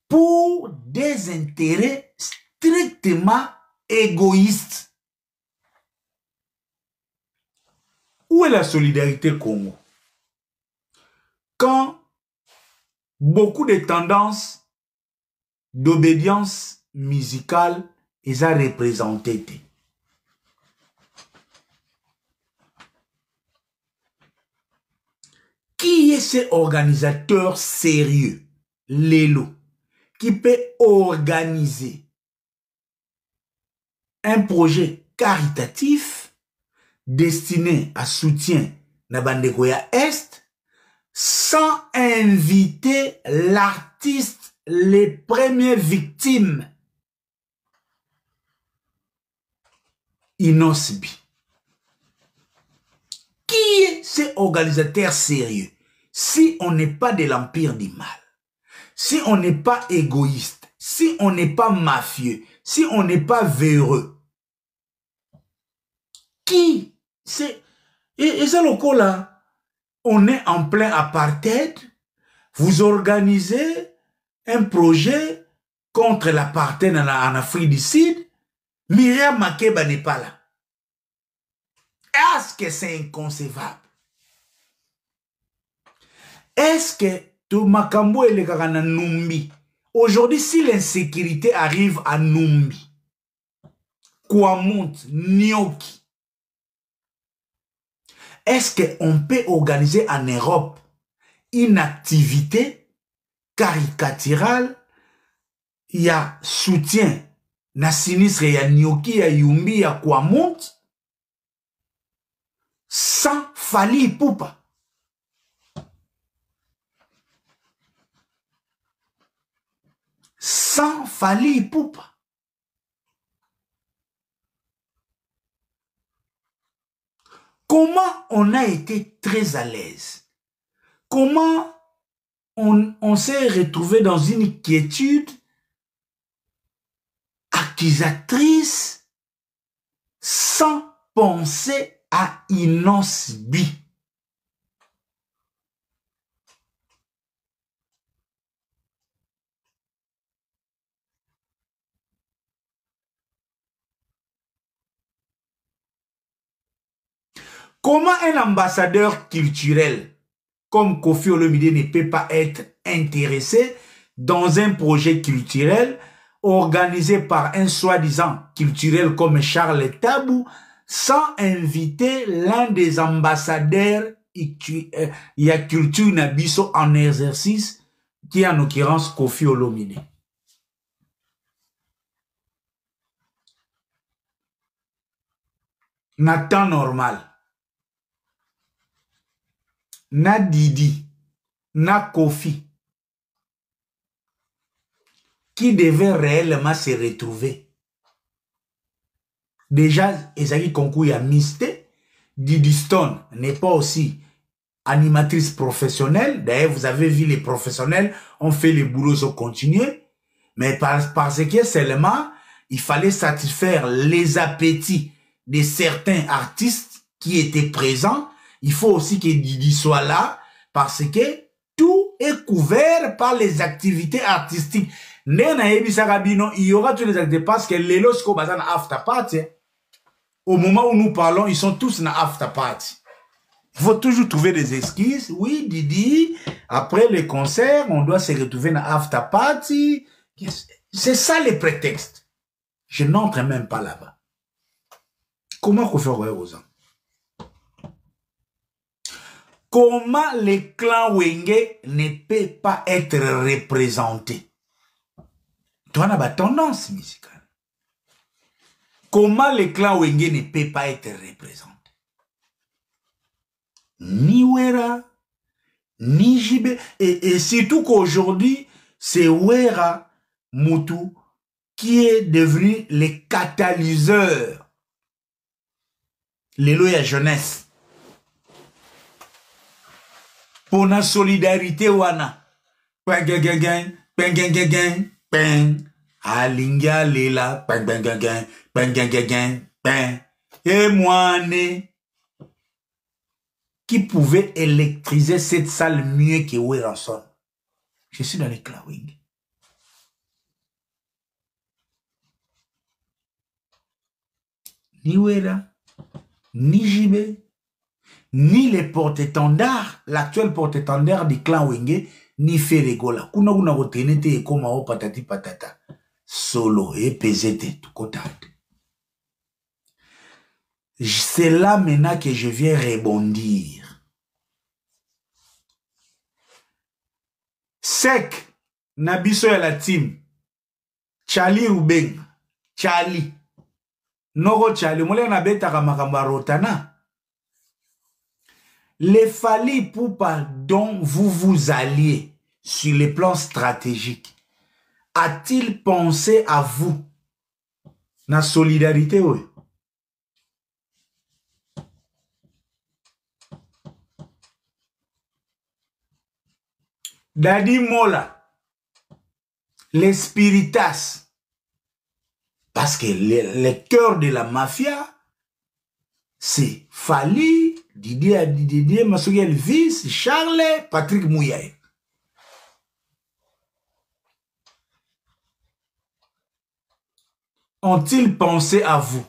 pour des intérêts strictement égoïstes. Où est la solidarité Congo? Quand beaucoup de tendances d'obédience musicale, ils ont représenté. Qui est ce organisateur sérieux, Lelo, qui peut organiser un projet caritatif destiné à soutien na Bandekoya Est sans inviter l'artiste les premières victimes Inosbi. Qui est ce organisateur sérieux? Si on n'est pas de l'empire du mal, si on n'est pas égoïste, si on n'est pas mafieux, si on n'est pas véreux, qui c'est? Et ça le coup là, on est en plein apartheid, vous organisez un projet contre l'apartheid en Afrique du Sud, Myriam Makeba n'est pas là. Est-ce que c'est inconcevable? Est-ce que tout Makambo et le Karana Numbi, aujourd'hui, si l'insécurité arrive à Numbi, Kwamount, Nyoki, Est-ce qu'on peut organiser en Europe une activité caricaturale, il y a soutien, na sinistre, il y a Nyoki, il y a Yumbi, il y a Kwamont, sans Fally Ipupa. Sans Fally Ipupa. Comment on a été très à l'aise? Comment on s'est retrouvé dans une quiétude accusatrice sans penser à Inosbi? Comment un ambassadeur culturel comme Kofi Olomide ne peut pas être intéressé dans un projet culturel organisé par un soi-disant culturel comme Charles Tabou sans inviter l'un des ambassadeurs y a culture Nabiso en exercice, qui est en l'occurrence Kofi Olomide. Na temps normal, na Didi, na Kofi, qui devait réellement se retrouver. Déjà, Ezaki Konkou y a misté. Didi Stone n'est pas aussi animatrice professionnelle. D'ailleurs, vous avez vu les professionnels ont fait le boulot, ils ont continué. Mais parce que seulement, il fallait satisfaire les appétits de certains artistes qui étaient présents. Il faut aussi que Didi soit là parce que tout est couvert par les activités artistiques. Il y aura tous les activités parce que les lorsqu'on va dans after party, au moment où nous parlons, ils sont tous dans after party. Il faut toujours trouver des excuses. Oui, Didi, après le concert, on doit se retrouver dans after party. C'est ça les prétextes. Je n'entre même pas là-bas. Comment qu'on fait aux gens? Comment les clans Wenge ne peut pas être représentés? Tu as une tendance musicale. Comment les clans Wenge ne peut pas être représentés? Ni Wera, ni Jibé. Et surtout qu'aujourd'hui, c'est Wera Moutou qui est devenu le catalyseur. L'élo ya jeunesse. Pour la solidarité wana. Alinga lela. Et moi, qui pouvait électriser cette salle mieux que Weranson? Je suis dans les clawing. Ni Wera, ni Jibé, ni les porte-étendards, l'actuel porte-étendard du clan Wenge, ni Feregola. Kuna kuna rotenete et koma o patati patata. Solo et pesete, tout côté. C'est là maintenant que je viens rebondir. Sec, Nabiso et la team. Charlie Rubeng. Charlie. Noro Charlie. Moulé nabeta kamakamba rotana. Les Fally Ipupa dont vous vous alliez sur les plans stratégiques, a-t-il pensé à vous? Na solidarité, oui. Dadi Mola, les spiritas, parce que le cœur de la mafia, c'est Fally, Didier Massoui Elvis, Charles, Patrick Mouyaye. Ont-ils pensé à vous?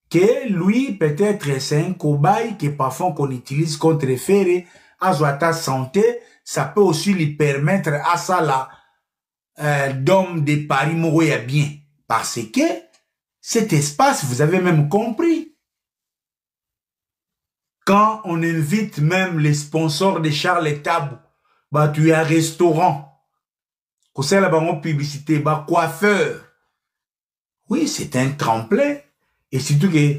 Que lui, peut-être, c'est un cobaye que parfois qu'on utilise contre Ferré, à Zouata santé, ça peut aussi lui permettre à ça là, d'homme de Paris mourir bien. Parce que cet espace, vous avez même compris, Quand on invite même les sponsors de Charles Tabou, bah tu es un restaurant, qu'on sait la banque publicité, bah coiffeur. Oui, c'est un tremplin. Et surtout que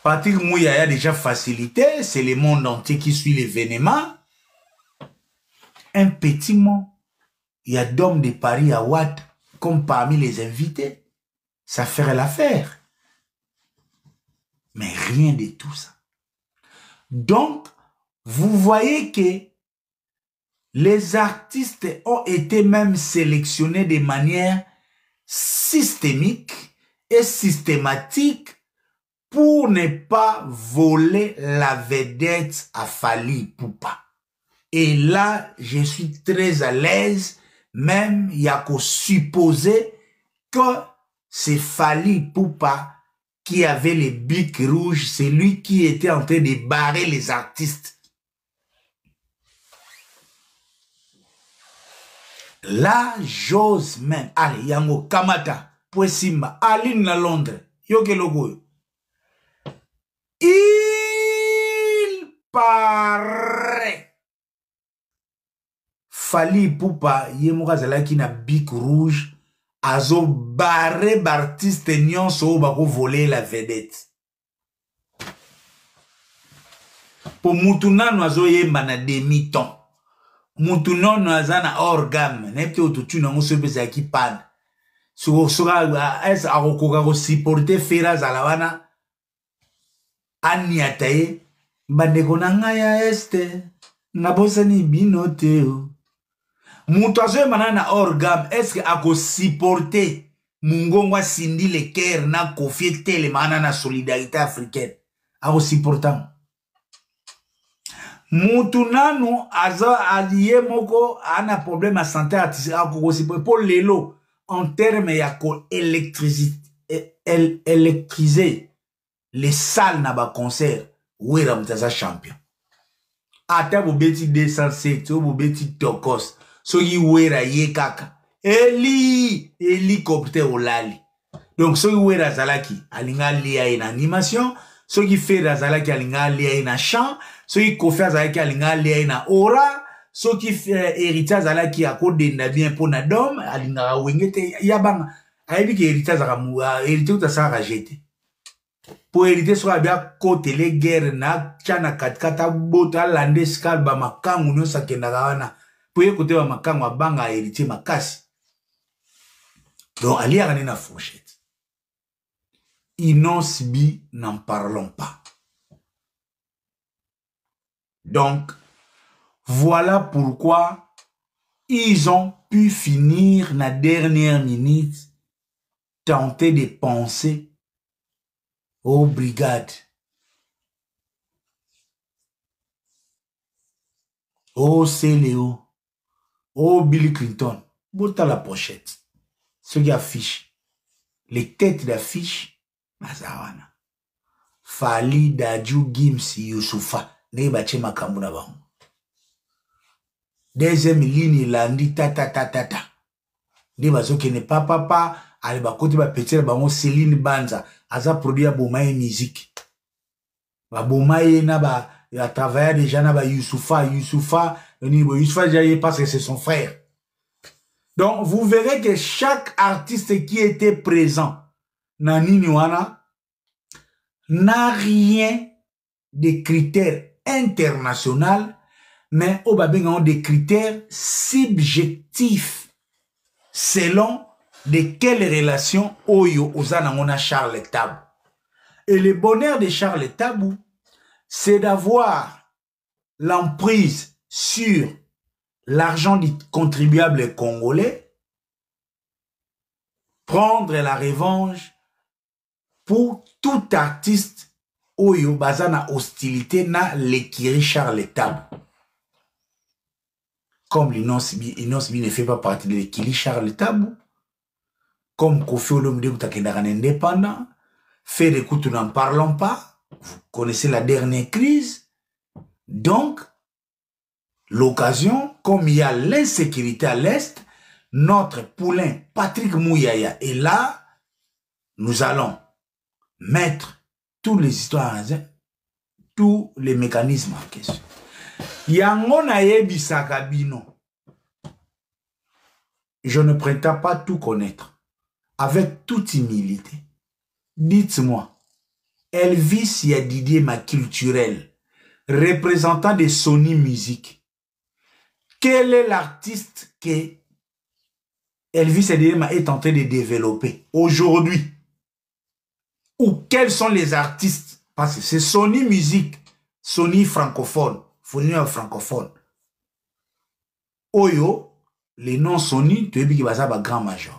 Patrick Mouyaya a déjà facilité, c'est le monde entier qui suit l'événement. Un petit mot, il y a d'hommes de Paris à Watt comme parmi les invités. Ça ferait l'affaire. Mais rien de tout ça. Donc, vous voyez que les artistes ont été même sélectionnés de manière systémique et systématique pour ne pas voler la vedette à Fally Ipupa. Et là, je suis très à l'aise, même il y a qu'à supposer que c'est Fally Ipupa qui avait les bics rouges, c'est lui qui était en train de barrer les artistes. Là, j'ose même. Allez, Yango Kamata, Pouessimba, Aline à Londres, Yoke Logo. Il paraît. Fally Ipupa, Yemoka Zalaki na bic rouge, azo barré d'artiste nyonso bako voler la vedette. Pour Moutounano azo yemba na demi-ton. Moutounano azana orgame, nepte autotune na moso pesa ki pan. Soka es akokoka ko supporter Fera Zalawana aniataye bandeko na ngai ya este nabosani bino teo. Mouto azo yemba na orgame, est-ce que ako supporter Mungongwa Cindy Leker na Koffi Telemana na solidarité africaine? Ako supportant. Moutounano aza allié moko ana problème à santé artistique pour lelo en termes ya ko électriser les salles na ba concert wera mutaza champion ata bo beti 207 bo beti tokos so yi wera ye kaka hélicoptère olali donc so yi wera zalaki alinga lia en animation so yi Fera zalaki alinga lia en chant so qui Koffi Azalaki alinga lia na aura, so qui héritier Azalaki a kodenda bien pour na dom alinga wengete yabanga aibi ki héritier Azaka héritier utasa rajete pour héritier so abia côté les guerres na chana katkata bota lande skal ba makangu no sakenda wana pour écouter ba makangu abanga héritier makasi. Donc ali akane na fourchette. Inos Bi, n'en parlons pas. Donc, voilà pourquoi ils ont pu finir la dernière minute, tenter de penser aux brigades, aux CLO, aux Bill Clinton. Bota la pochette. Ce qui affiche, les têtes d'affiche, Mazawana. Fally, Dadju, Gims, Youssoufa. Deuxième ligne landi ta ne bazoke ne papa ale bakoti ba petit bango Céline Banza aza produit a bomaye musique ba bomaye na ba à travers déjà na ba Youssoufa jaye parce que c'est son frère. Donc vous verrez que chaque artiste qui était présent na Niniwana n'a rien de critères international, mais au babin des critères subjectifs selon de quelles relations Oyo Ozanangona Charles Tabou. Et le bonheur de Charles Tabou, c'est d'avoir l'emprise sur l'argent du contribuable congolais, prendre la revanche pour tout artiste Oyo bazana hostilité na l'écurie Charles Tabou. Comme Inos Bi ne fait pas partie de l'écurie Charles Tabou, comme Koffi Olomide Takendara indépendant, Fere Kutu n'en parlons pas, vous connaissez la dernière crise. Donc, l'occasion, comme il y a l'insécurité à l'Est, notre poulain Patrick Mouyaya est là, nous allons mettre toutes les histoires, tous les mécanismes en question. Yango na yebisaka bino. Je ne prétends pas tout connaître. Avec toute humilité. Dites-moi, Elvis Yadidima culturel, représentant de Sony Music, quel est l'artiste que Elvis Yadidima est en train de développer aujourd'hui? Ou quels sont les artistes? Parce que c'est Sony Music, Sony francophone, Sony francophone. Oyo, les noms Sony, tu es bien grand major.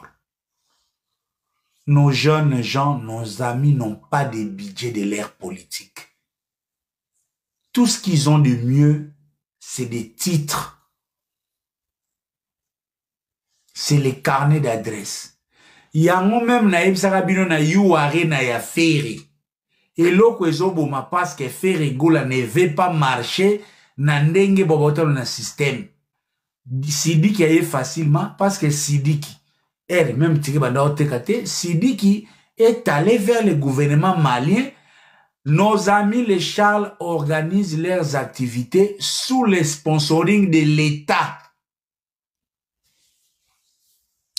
Nos jeunes gens, nos amis n'ont pas de budget de l'ère politique. Tout ce qu'ils ont de mieux, c'est des titres. C'est les carnets d'adresse. Yango même na ebsarabino na yuare na ya ferry. Et l'autre ezoboma parce que ferry gola ne veut pas marcher na ndenge boboto na système. Sidiki aye facilement parce que Sidiki même Sidiki est allé vers le gouvernement malien. Nos amis les Charles organisent leurs activités sous le sponsoring de l'État.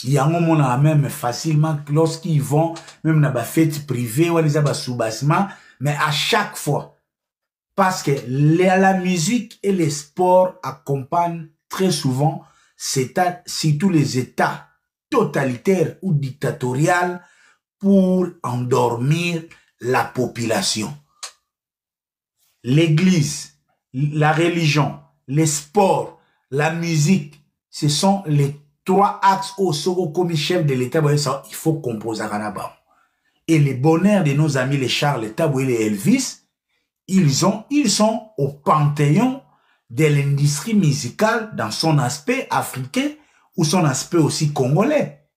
Il y a un moment même facilement lorsqu'ils vont même dans la fête privée ou dans sous-bassement, mais à chaque fois parce que la musique et les sports accompagnent très souvent surtout les États totalitaire ou dictatorial pour endormir la population. L'église, la religion, les sports, la musique, ce sont les trois axes au second comme chef de l'État. Il faut composer à Kanaba. Et le bonheur de nos amis les Charles Tabou et les Elvis, ils sont au panthéon de l'industrie musicale dans son aspect africain ou son aspect aussi congolais.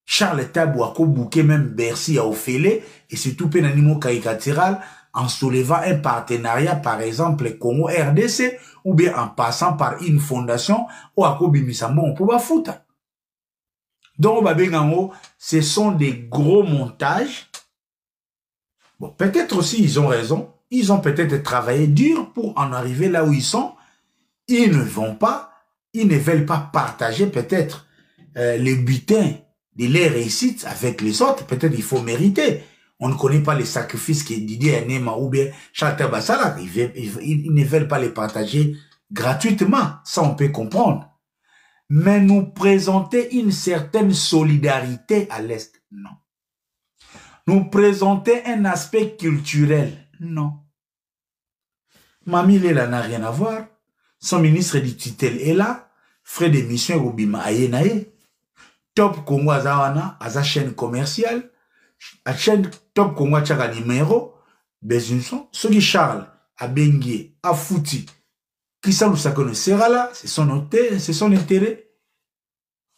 Charles Tabou a bouqué même Bercy à Ophélie et surtout un animal caricatural en soulevant un partenariat par exemple Congo RDC ou bien en passant par une fondation ou à Kobimissambo pour Bafouta. Donc ce sont des gros montages. Bon, peut-être aussi ils ont raison. Ils ont peut-être travaillé dur pour en arriver là où ils sont. Ils ne veulent pas partager peut-être le butin de leur réussite avec les autres. Peut-être il faut mériter. On ne connaît pas les sacrifices que Didier Anema ou bien Charles Bassala. Ils ne veulent pas les partager gratuitement. Ça, on peut comprendre. Mais nous présenter une certaine solidarité à l'Est, non. Nous présenter un aspect culturel, non. Mami Lela n'a rien à voir. Son ministre du tutelle est là. Frais d'émission Rubima Ayenaye. Top Congo Azawana, Aza chaîne commerciale. A chaîne Top Congo Tchaka numéro. Besunson. Ce qui Charles, a Bengue, a Fouti. Qui ça nous sakone sera là. C'est son intérêt.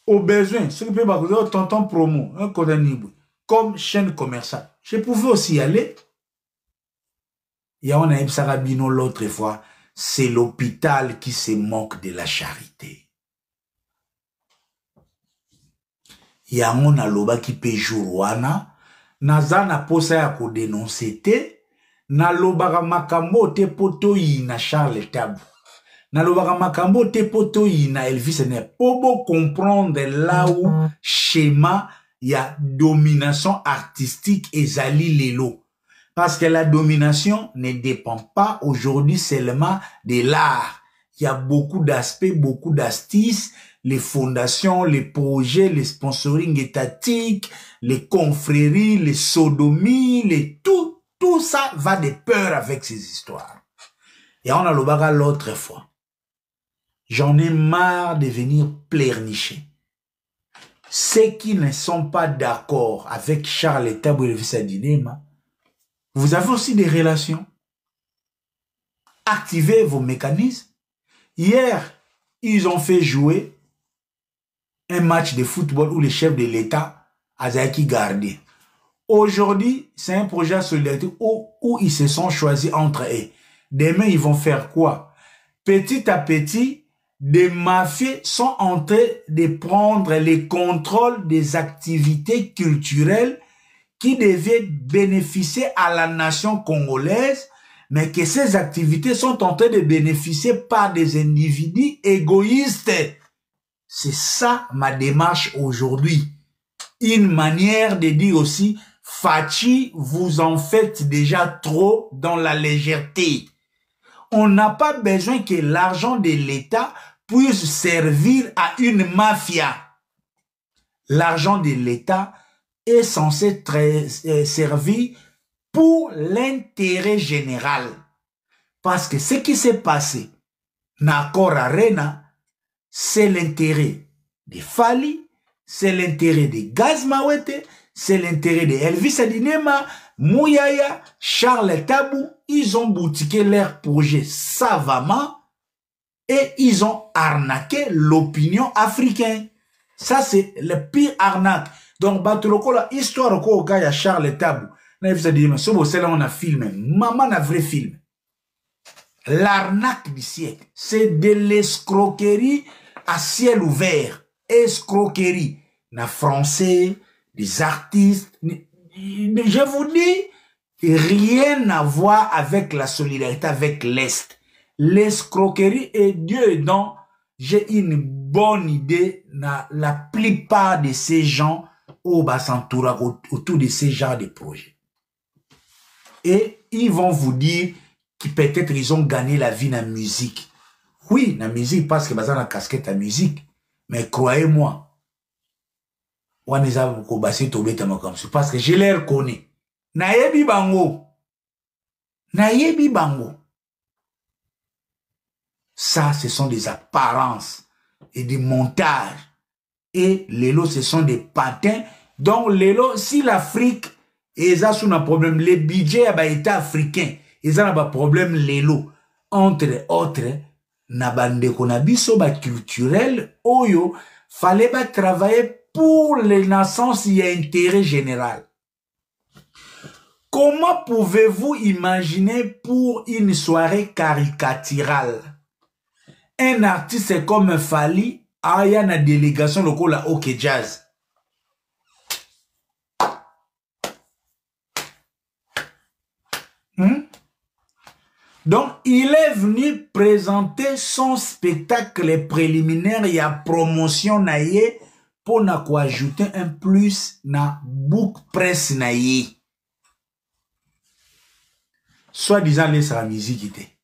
Au besoin, ce qui peut pas tonton promo, un Kodanibou. Comme chaîne commerciale. Je pouvais aussi y aller. Il y a un Sarabino l'autre fois. C'est l'hôpital qui se moque de la charité. Il y a un aloba qui peut jouer. Nazana posa ya ko dénoncer te. Naloba makambo te poto na Charles Tabou. Naloba makambo te poto na Elvis ne pobo comprendre là où schéma il y a domination artistique et zali lelo. Parce que la domination ne dépend pas aujourd'hui seulement de l'art. Il y a beaucoup d'aspects, beaucoup d'astuces, les fondations, les projets, les sponsoring étatiques, les confréries, les sodomies, tout ça va de peur avec ces histoires. Et on a le bagarre l'autre fois. J'en ai marre de venir pleurnicher. Ceux qui ne sont pas d'accord avec Charles Tabou et Elvis Adinema, vous avez aussi des relations. Activez vos mécanismes. Hier, ils ont fait jouer un match de football où le chef de l'État a été gardé. Aujourd'hui, c'est un projet de solidarité où ils se sont choisis entre eux. Demain, ils vont faire quoi? Petit à petit, des mafieux sont en train de prendre le contrôle des activités culturelles qui devaient bénéficier à la nation congolaise mais que ces activités sont en train de bénéficier par des individus égoïstes. C'est ça ma démarche aujourd'hui. Une manière de dire aussi, Fachi, vous en faites déjà trop dans la légèreté. On n'a pas besoin que l'argent de l'État puisse servir à une mafia. L'argent de l'État est censé servir pour l'intérêt général. Parce que ce qui s'est passé, Nakor Arena, c'est l'intérêt de Fali, c'est l'intérêt de Gaz Mawete, c'est l'intérêt de Elvis Adinema, Mouyaya, Charles Tabou. Ils ont boutiqué leur projet savamment et ils ont arnaqué l'opinion africaine. Ça, c'est le pire arnaque. Donc, Batuloko, la histoire au cas de Charles Tabou. Elvis Adinema, on a filmé. Maman a vrai film. L'arnaque du siècle, c'est de l'escroquerie à ciel ouvert. Escroquerie. Na français, des artistes. Je vous dis, rien à voir avec la solidarité avec l'Est. L'escroquerie et Dieu aidant, j'ai une bonne idée. La plupart de ces gens au Bassantoura autour de ces genres de projets. Et ils vont vous dire que peut-être ils ont gagné la vie dans la musique. Oui, dans la musique, parce que ils ont la casquette à musique. Mais croyez-moi, parce que je les reconnais. Nayebi bango. Nayebi bango. Ça, ce sont des apparences et des montages. Et les lots, ce sont des patins. Donc, les lots, si l'Afrique, ils ont un problème, les budgets à l'État africain, ils ont un problème, les lots. Entre autres, nabande konabiso ba culturel, oyo, fallait pas travailler pour les naissances, il y a intérêt général. Comment pouvez-vous imaginer pour une soirée caricaturale un artiste comme Fali a une délégation locale à OK Jazz? Donc, il est venu présenter son spectacle préliminaire et à promotion naïe pour ajouter un plus na book press naïe. Soit disant laisse la musique.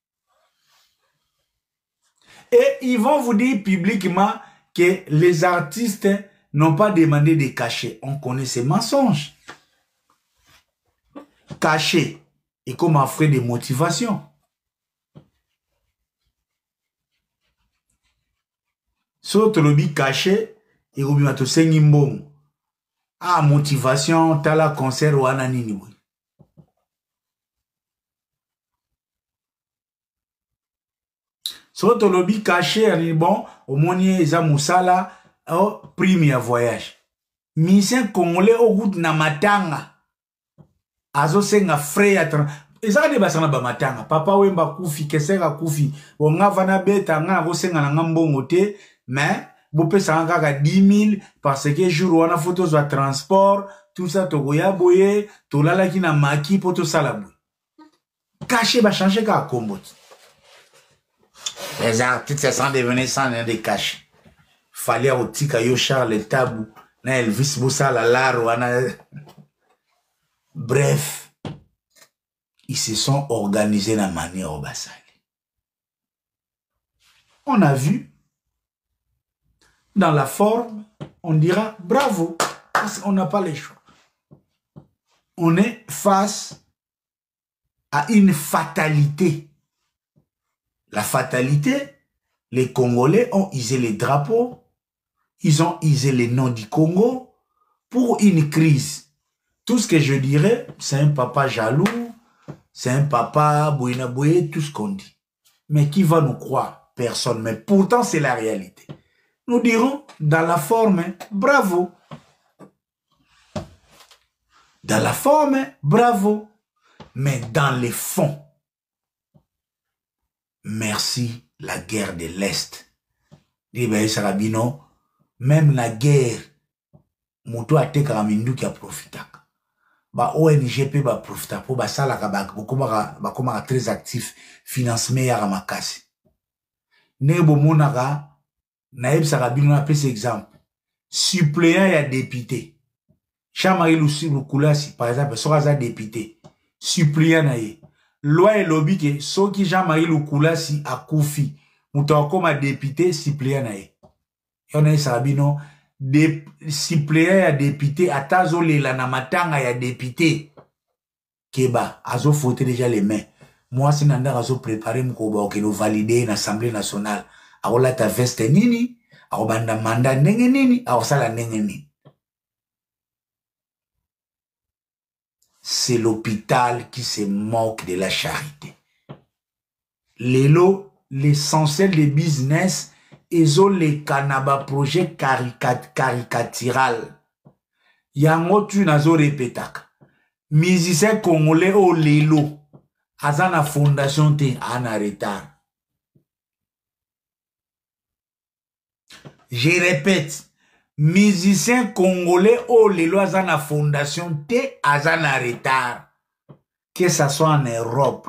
Et ils vont vous dire publiquement que les artistes n'ont pas demandé de cachets. On connaît ces mensonges. Cachet et comme un frais de motivation. Sauf le caché et au bimato sengimbom. Ah, motivation, tala concert ou ananini. Sauf le lobby caché, bon, au monier, ils ont moussala, au premier voyage. Mission congolais au goût na matanga. Azo senga frais à ezaka de basana ba matanga. Papa wemba kufi, keseka kufi. Onga vana beta, nga go senga na ngambongo te. Mais, vous pouvez s'en gagner 10 000 parce que jour où on a photo de transport, tout ça, togoya boye, tout là qui n'a maki pour tout ça la boue. Caché va changer qu'à combo. Les artistes sont devenus sans des cachets. Fallait au tika yo Charles Tabou, na Elvis Boussa la laro, bref, ils se sont organisés de la manière au Bassali. On a vu. Dans la forme, on dira bravo, parce qu'on n'a pas les choix. On est face à une fatalité. La fatalité, les Congolais ont usé les drapeaux, ils ont usé les noms du Congo pour une crise. Tout ce que je dirais, c'est un papa jaloux, c'est un papa bouinaboué, tout ce qu'on dit. Mais qui va nous croire? Personne. Mais pourtant, c'est la réalité. Nous dirons, dans la forme, bravo. Dans la forme, bravo. Mais dans les fonds, merci la guerre de l'Est. Même la guerre, Moutou a été Karamindu qui a profité. ba ONG pe ba profita po ba sala ka ba koma très actif financement ya makasi ne bo monaka na yebisaka bino na pesa exemple suppléant ya député Jean-Marie Lukulasi par exemple soka za député suppléant na ye loi elobi ke soki Jean-Marie Lukulasi akufi muto akoma député suppléant na ye yona yebisaka bino suppléant ya député atazo lela na matanga ya député Keba azo fouetter déjà les mains moi si nanda azo préparer mko ke no valider na Assemblée nationale akola ta veste nini akobanda mandat ndenge nini akosala ndenge nini. C'est l'hôpital qui se moque de la charité. L'essentiel des business ezo le kanaba projet caricatural yango tu nazo répétaka musicien congolais o lelo azana fondation te ana retard. Je répète, musicien congolais o lelo azana fondation te azana retard. Que ça soit en Europe,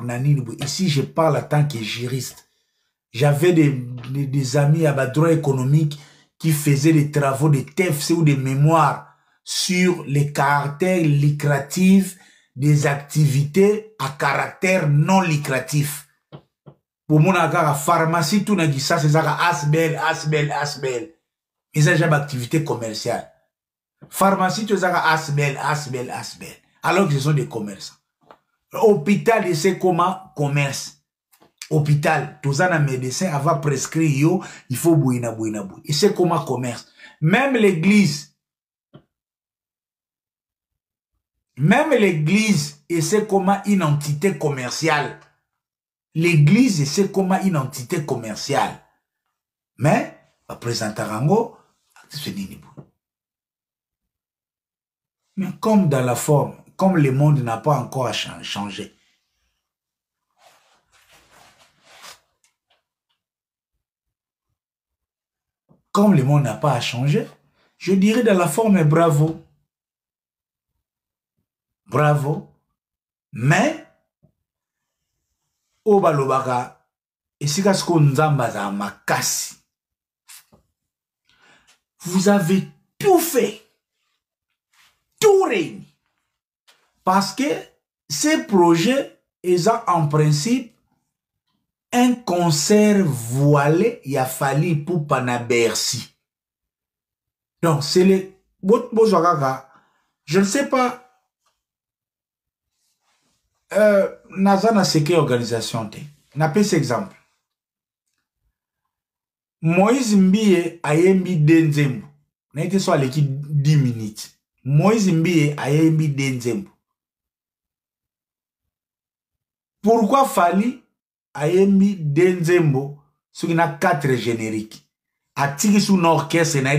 ici je parle en tant que juriste. J'avais des amis à droit économique qui faisaient des travaux de TFC ou de mémoire sur les caractères lucratifs des activités à caractère non lucratif. Pour mon agar, pharmacie, tout n'a dit ça, c'est ça, asbel. Mais ça, j'ai une activité commerciale. Pharmacie, tout ça, asbel. Alors que ce sont des commerçants. Hôpital, c'est comment commerce. Hôpital, tout ça, un médecin, avant prescrire, il faut bouina. Et c'est comment commerce. Même l'église, et c'est comment une entité commerciale. L'église, et c'est comment une entité commerciale. Mais, à présenter Rango, mais comme dans la forme, comme le monde n'a pas encore changé. Comme le monde n'a pas changé, je dirais dans la forme, bravo. Bravo. Mais, au balobaka, et si makasi, vous avez tout fait, tout réuni. Parce que ces projets, ils ont en principe un concert voilé, il a fallu pour Panabercy. Donc, c'est les... Je ne sais pas. Nazana c'est quelle organisation t'es? N'a pas cet exemple. Moïse Mbie a yembi denzembo. N'a été soit l'équipe 10 minutes. Moïse Mbie a yembi denzembo. Pourquoi Fali a yembi denzembo sur une 4 génériques? A tiki sous orchestre na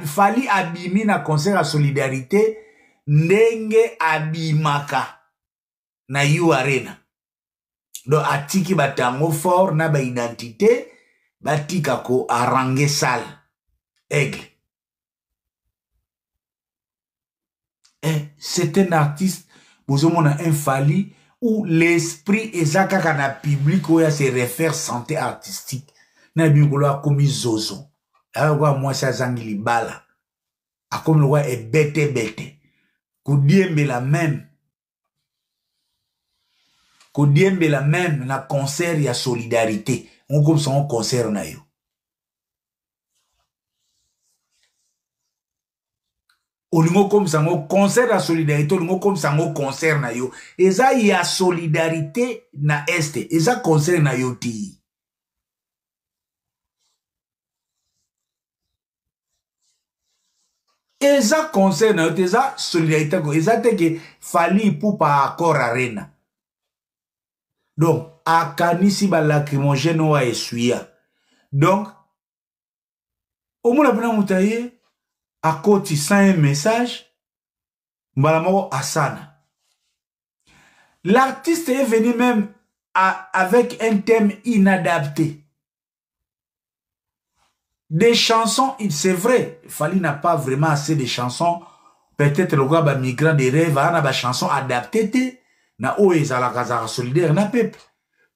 Fali abimi na concert à solidarité ndenge abimaka na yu arena. Donc atiki batango fort na ba identité batika ko arranger salle aigle. Et c'est un artiste vous avez un Fali où l'esprit ezaka na public où il se réfère santé artistique na bingolo a commis zozo alors moi ça zangili bala a comme le roi est bête Koudiembe la même na concert ya solidarité on comme son concert na yo olingo comme ça un concert ya solidarité olingo comme ça un concert na yo eza ya solidarité na este eza concert na yo ti eza concert na yo ti eza solidarité ko eza te que Fali pour par accord arena. Donc, à Kanisi, ba lacrymogène ou à essuya. Donc, au moins, la moutaye, à côté, sans un message, Mbalamoro Asana. L'artiste est venu même avec un thème inadapté. Des chansons, c'est vrai, Fali n'a pas vraiment assez de chansons peut-être le gars migrant des rêves a une chanson adaptée na oeza la kazara solidaire na peuple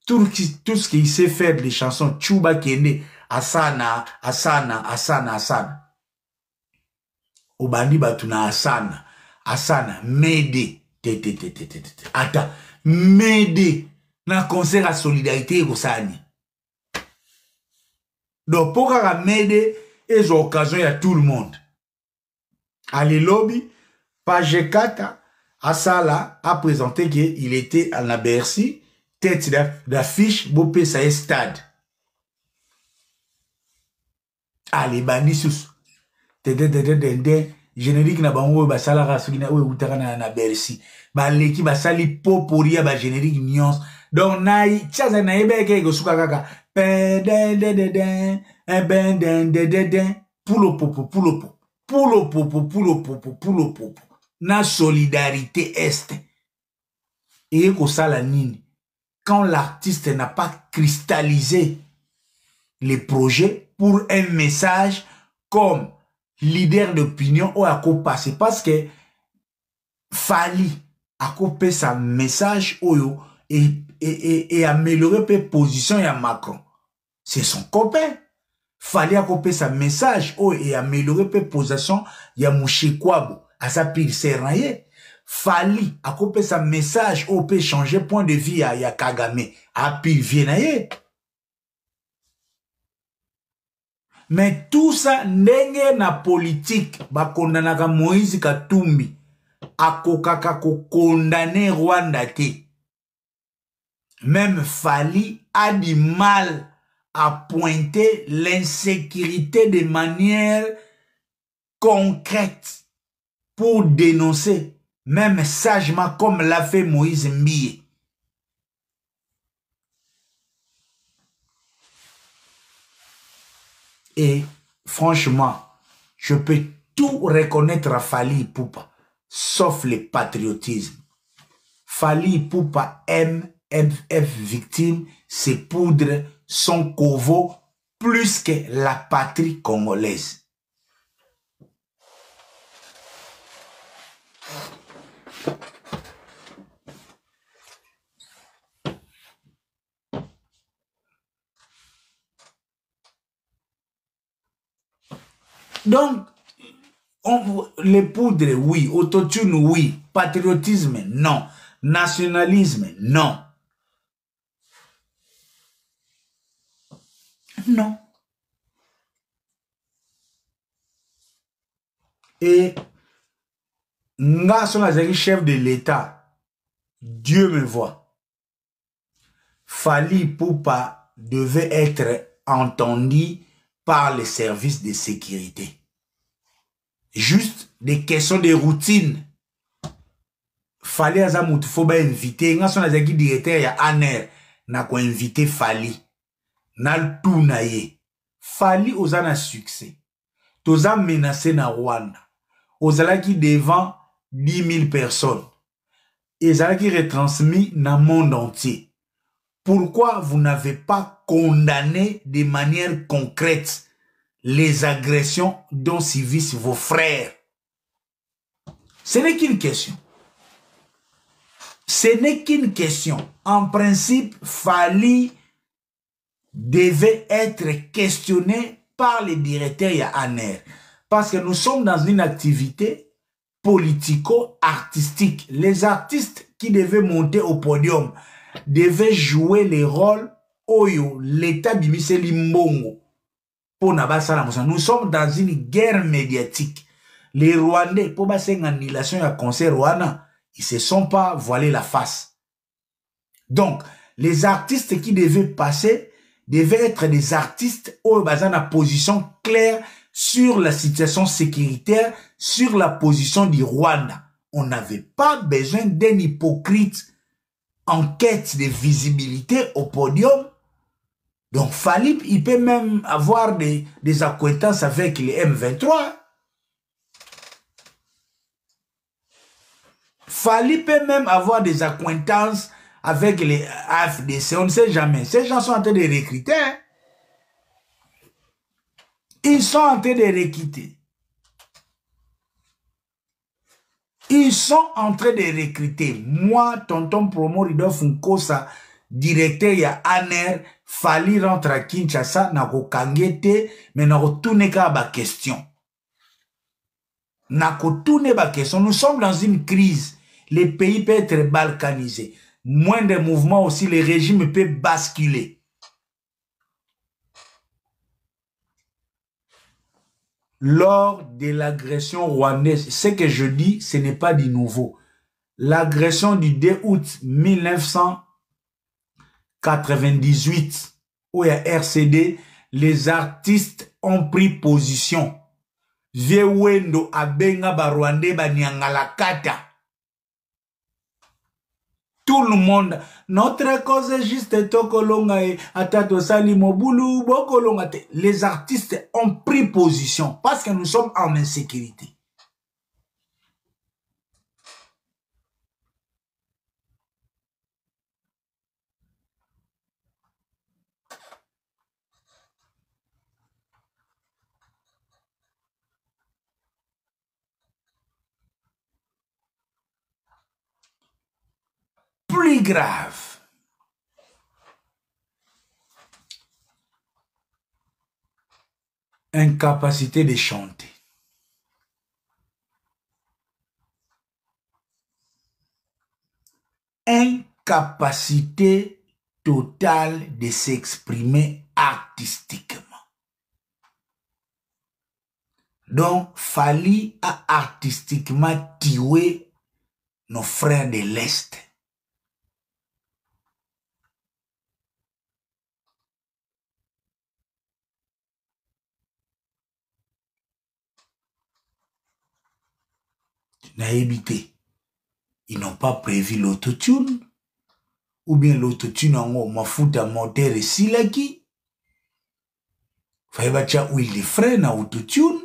tout ce qu'il sait faire des chansons Chuba Kende asana obandi batuna asana mede ata mede na concert à solidarité ekosani donc pour kaka mede et occasion à tout le monde allez lobby page 4 Asala a présenté qu'il était à la Bercy tête d'affiche bopé sa stade allez banisus générique na bango basala rasukina oyo utaka na Bercy baleki basali poporia ba générique nyons donc nai chaza na ebeke ko suka kaka pulo na solidarité est et ko sala nini quand l'artiste n'a pas cristallisé les projets pour un message comme leader d'opinion ou à quoi passer parce que Fali a coupé sa message oyo et améliorer pe position ya Macron c'est son copain Fali a coupé sa message oyo et améliorer pe position ya Mouchikwabo à sa pile serraillé Fali a coupé sa message oyo peut changer point de vue ya Kagame à pile vienaye. Mais tout ça, ndenge na politique, ba kondanaka Moïse Katumbi, akokaka ko condamner Rwanda te. Même Fali a du mal à pointer l'insécurité de manière concrète pour dénoncer, même sagement comme l'a fait Moïse Mbiye. Et franchement, je peux tout reconnaître à Fali Ipupa, sauf le patriotisme. Fali Ipupa aime FF victime, c'est poudre son covo plus que la patrie congolaise. Donc, les poudres, oui. Autotune, oui. Patriotisme, non. Nationalisme, non. Non. Et, nga son chef de l'État, Dieu me voit. Fali Ipupa devait être entendu par les services de sécurité. Juste des questions de routine. Fali Azamoutou faut pas inviter. Nga son azaki directeur ya ANER na ko inviter Fali. Na tout na ye. Fali ozana succès. Toza menacé na Rwanda. Ozalaki devant 10 000 personnes. Ezalaki retransmis dans le monde entier. Pourquoi vous n'avez pas condamné de manière concrète les agressions dont subissent vos frères? Ce n'est qu'une question. Ce n'est qu'une question. En principe, Fali devait être questionné par les directeurs ANER. Parce que nous sommes dans une activité politico-artistique. Les artistes qui devaient monter au podium devaient jouer les rôles oyo l'État bimise limbongo. Nous sommes dans une guerre médiatique. Les Rwandais, pour passer une annulation à concert Rwanda, ils se sont pas voilés la face. Donc, les artistes qui devaient passer devaient être des artistes où ils ont une position claire sur la situation sécuritaire, sur la position du Rwanda. On n'avait pas besoin d'un hypocrite en quête de visibilité au podium. Donc, Fali, il peut même avoir des acquaintances avec les M23. Fali peut même avoir des acquaintances avec les AFDC. On ne sait jamais. Ces gens sont en train de recruter. Hein? Ils sont en train de recruter. Ils sont en train de recruter. Moi, tonton Promo Ridolphe Nkosa, directeur ya ANER, Fali rentre à Kinshasa, nako kangete, mais nako tourne ka ba question. Nako tourne ba question. Nous sommes dans une crise. Les pays peuvent être balkanisés. Moins de mouvements aussi, les régimes peuvent basculer. Lors de l'agression rwandaise, ce que je dis, ce n'est pas du nouveau. L'agression du 2 août 1998, où il y a RCD, les artistes ont pris position. Viewendo abenga barwande banyangalakata. Tout le monde, notre cause est juste tokolonga et atato sali mobulu bokolonga. Les artistes ont pris position parce que nous sommes en insécurité. Plus grave, incapacité de chanter. Incapacité totale de s'exprimer artistiquement. Donc, Fali a artistiquement tué nos frères de l'Est. Naïbité. Ils n'ont pas prévu l'autotune. Ou bien l'autotune en mafuta moteur et silaki. Faïbacha huile de frein na autotune.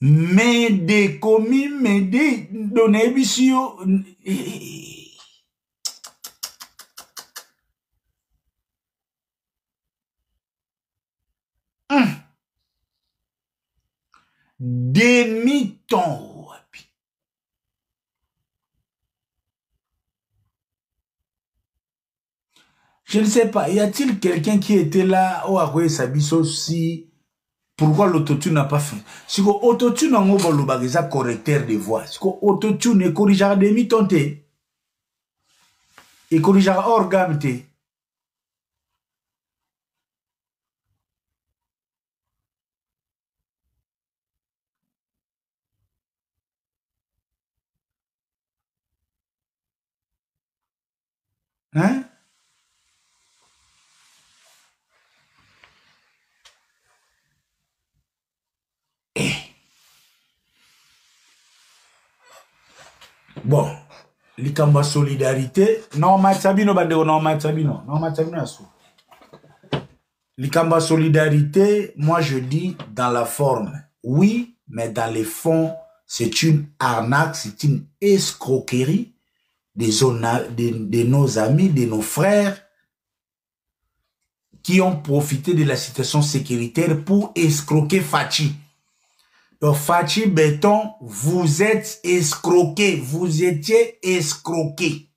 Mais des commis, mais des données bisio. Demi-temps. Je ne sais pas, y a-t-il quelqu'un qui était là au Akoye Sabiso si pourquoi l'autotune n'a pas fait? Si l'autotune en haut le correcteur de voix, si l'autotune est corrigera demi-temps et corrigera organe. Hein? Bon, l'ikamba solidarité, non Matsabino bandeko non Matsabino asu. L'ikamba solidarité, moi je dis dans la forme, oui, mais dans les fonds, c'est une arnaque, c'est une escroquerie de nos amis, de nos frères qui ont profité de la situation sécuritaire pour escroquer Fachi. Donc Fachi Béton, vous êtes escroqué, vous étiez escroqué.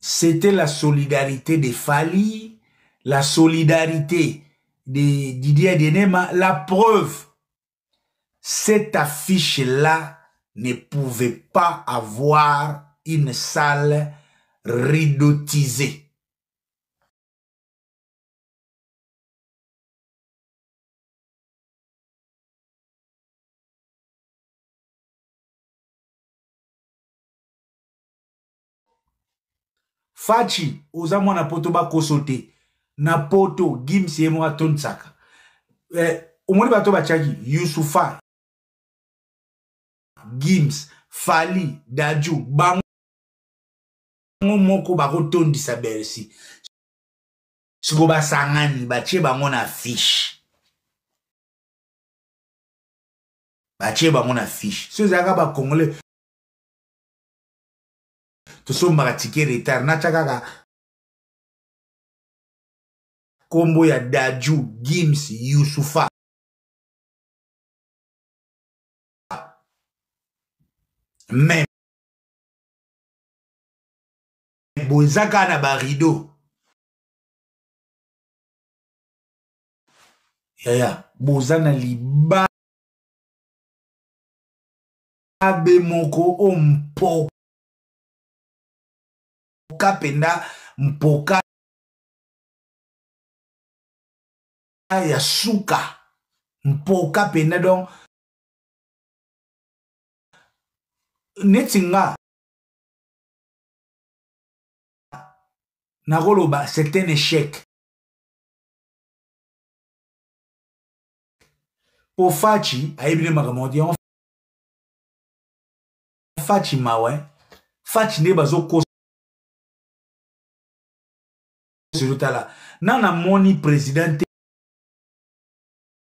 C'était la solidarité de Fali, la solidarité de Didier Denema. La preuve, cette affiche-là ne pouvait pas avoir une salle rideautisée. Fachi, ozamo na poto ba kosote, na poto, Gims yemo aton saka. Omoni bato ba chaki, Youssoufa, Gims, Fali, Dadju, bango moko bako tondi sa bersi. Siko ba sangani, bache bango na fiche. Bache bango na fiche. So zaka ba Congolais. Toso mbakatike retard, na chakaka. Kombo ya Dadju, Gims, Youssoufa. Mais bozaka na ba rideau. Yaya, bozana liba abe moko o mpoka penda mpoka ya suka mpoka penda donc netinga nakoloba c'est un échec po fachi ayebile makambo ti fachi mawe fachi nde bazokosa tala nana moni président te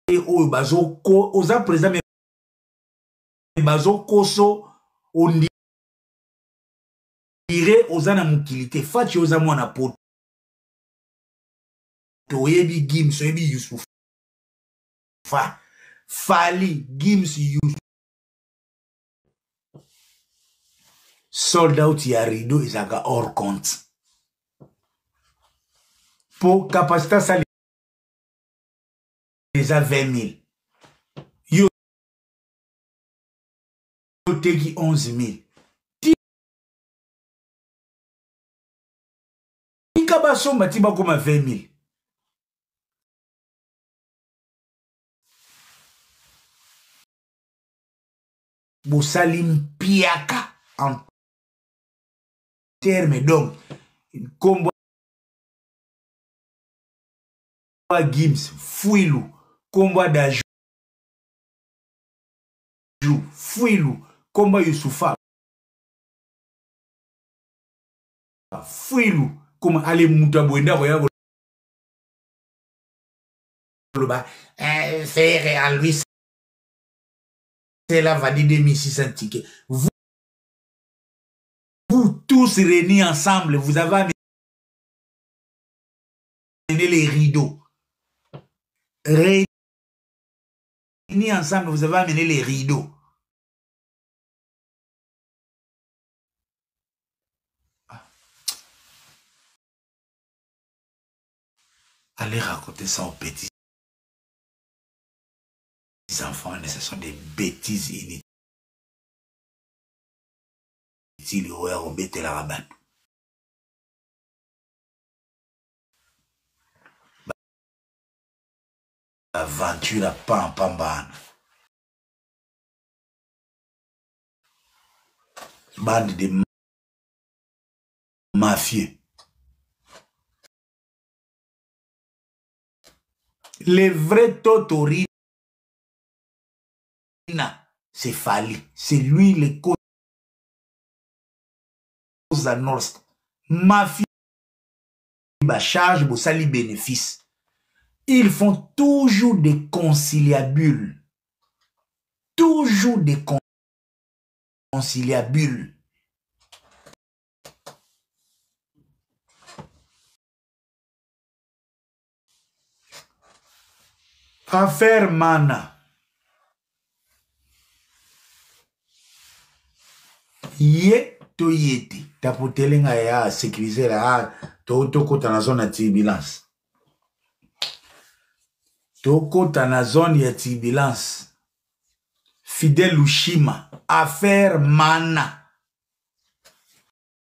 oyo bazoko oza président me bazokoso ondire oza na mokili te fachi oza mwana poto oyebi Gims oyebi Youssouf Fali Gims Youssouf sold out ya rideau ezaka hors compte po capacité ça les a 20 000 yo teki 11 000 tika basomba ti bakoma 20 000 bosali mpiaka en terme donc kombo Gims Fouilou kombo Dajou Fouilou kombo Youssoufa Fouilou comme ale muta boenda koya koloba faire à lui c'est la valide 2600 tickets vous tous réunis ensemble vous avez amené les rideaux réunis ensemble vous avez amené les rideaux. Allez raconter ça aux petits enfants, ce sont des bêtises inutiles. Ouais, on bête la rabat. Aventure à Pampamban. Bande de mafieux. Les vrais Totorina, c'est Fali. C'est lui les causes à North. Mafia, charge, bossali bénéfice. Ils font toujours des conciliabules. Toujours des conciliabules. Affaire Mana. Ye to yeti. Tapotelenga ya sécuriser la to kota na zone ya turbulence. To kota na zone ya turbulence. Fidel Ushima. Affaire Mana.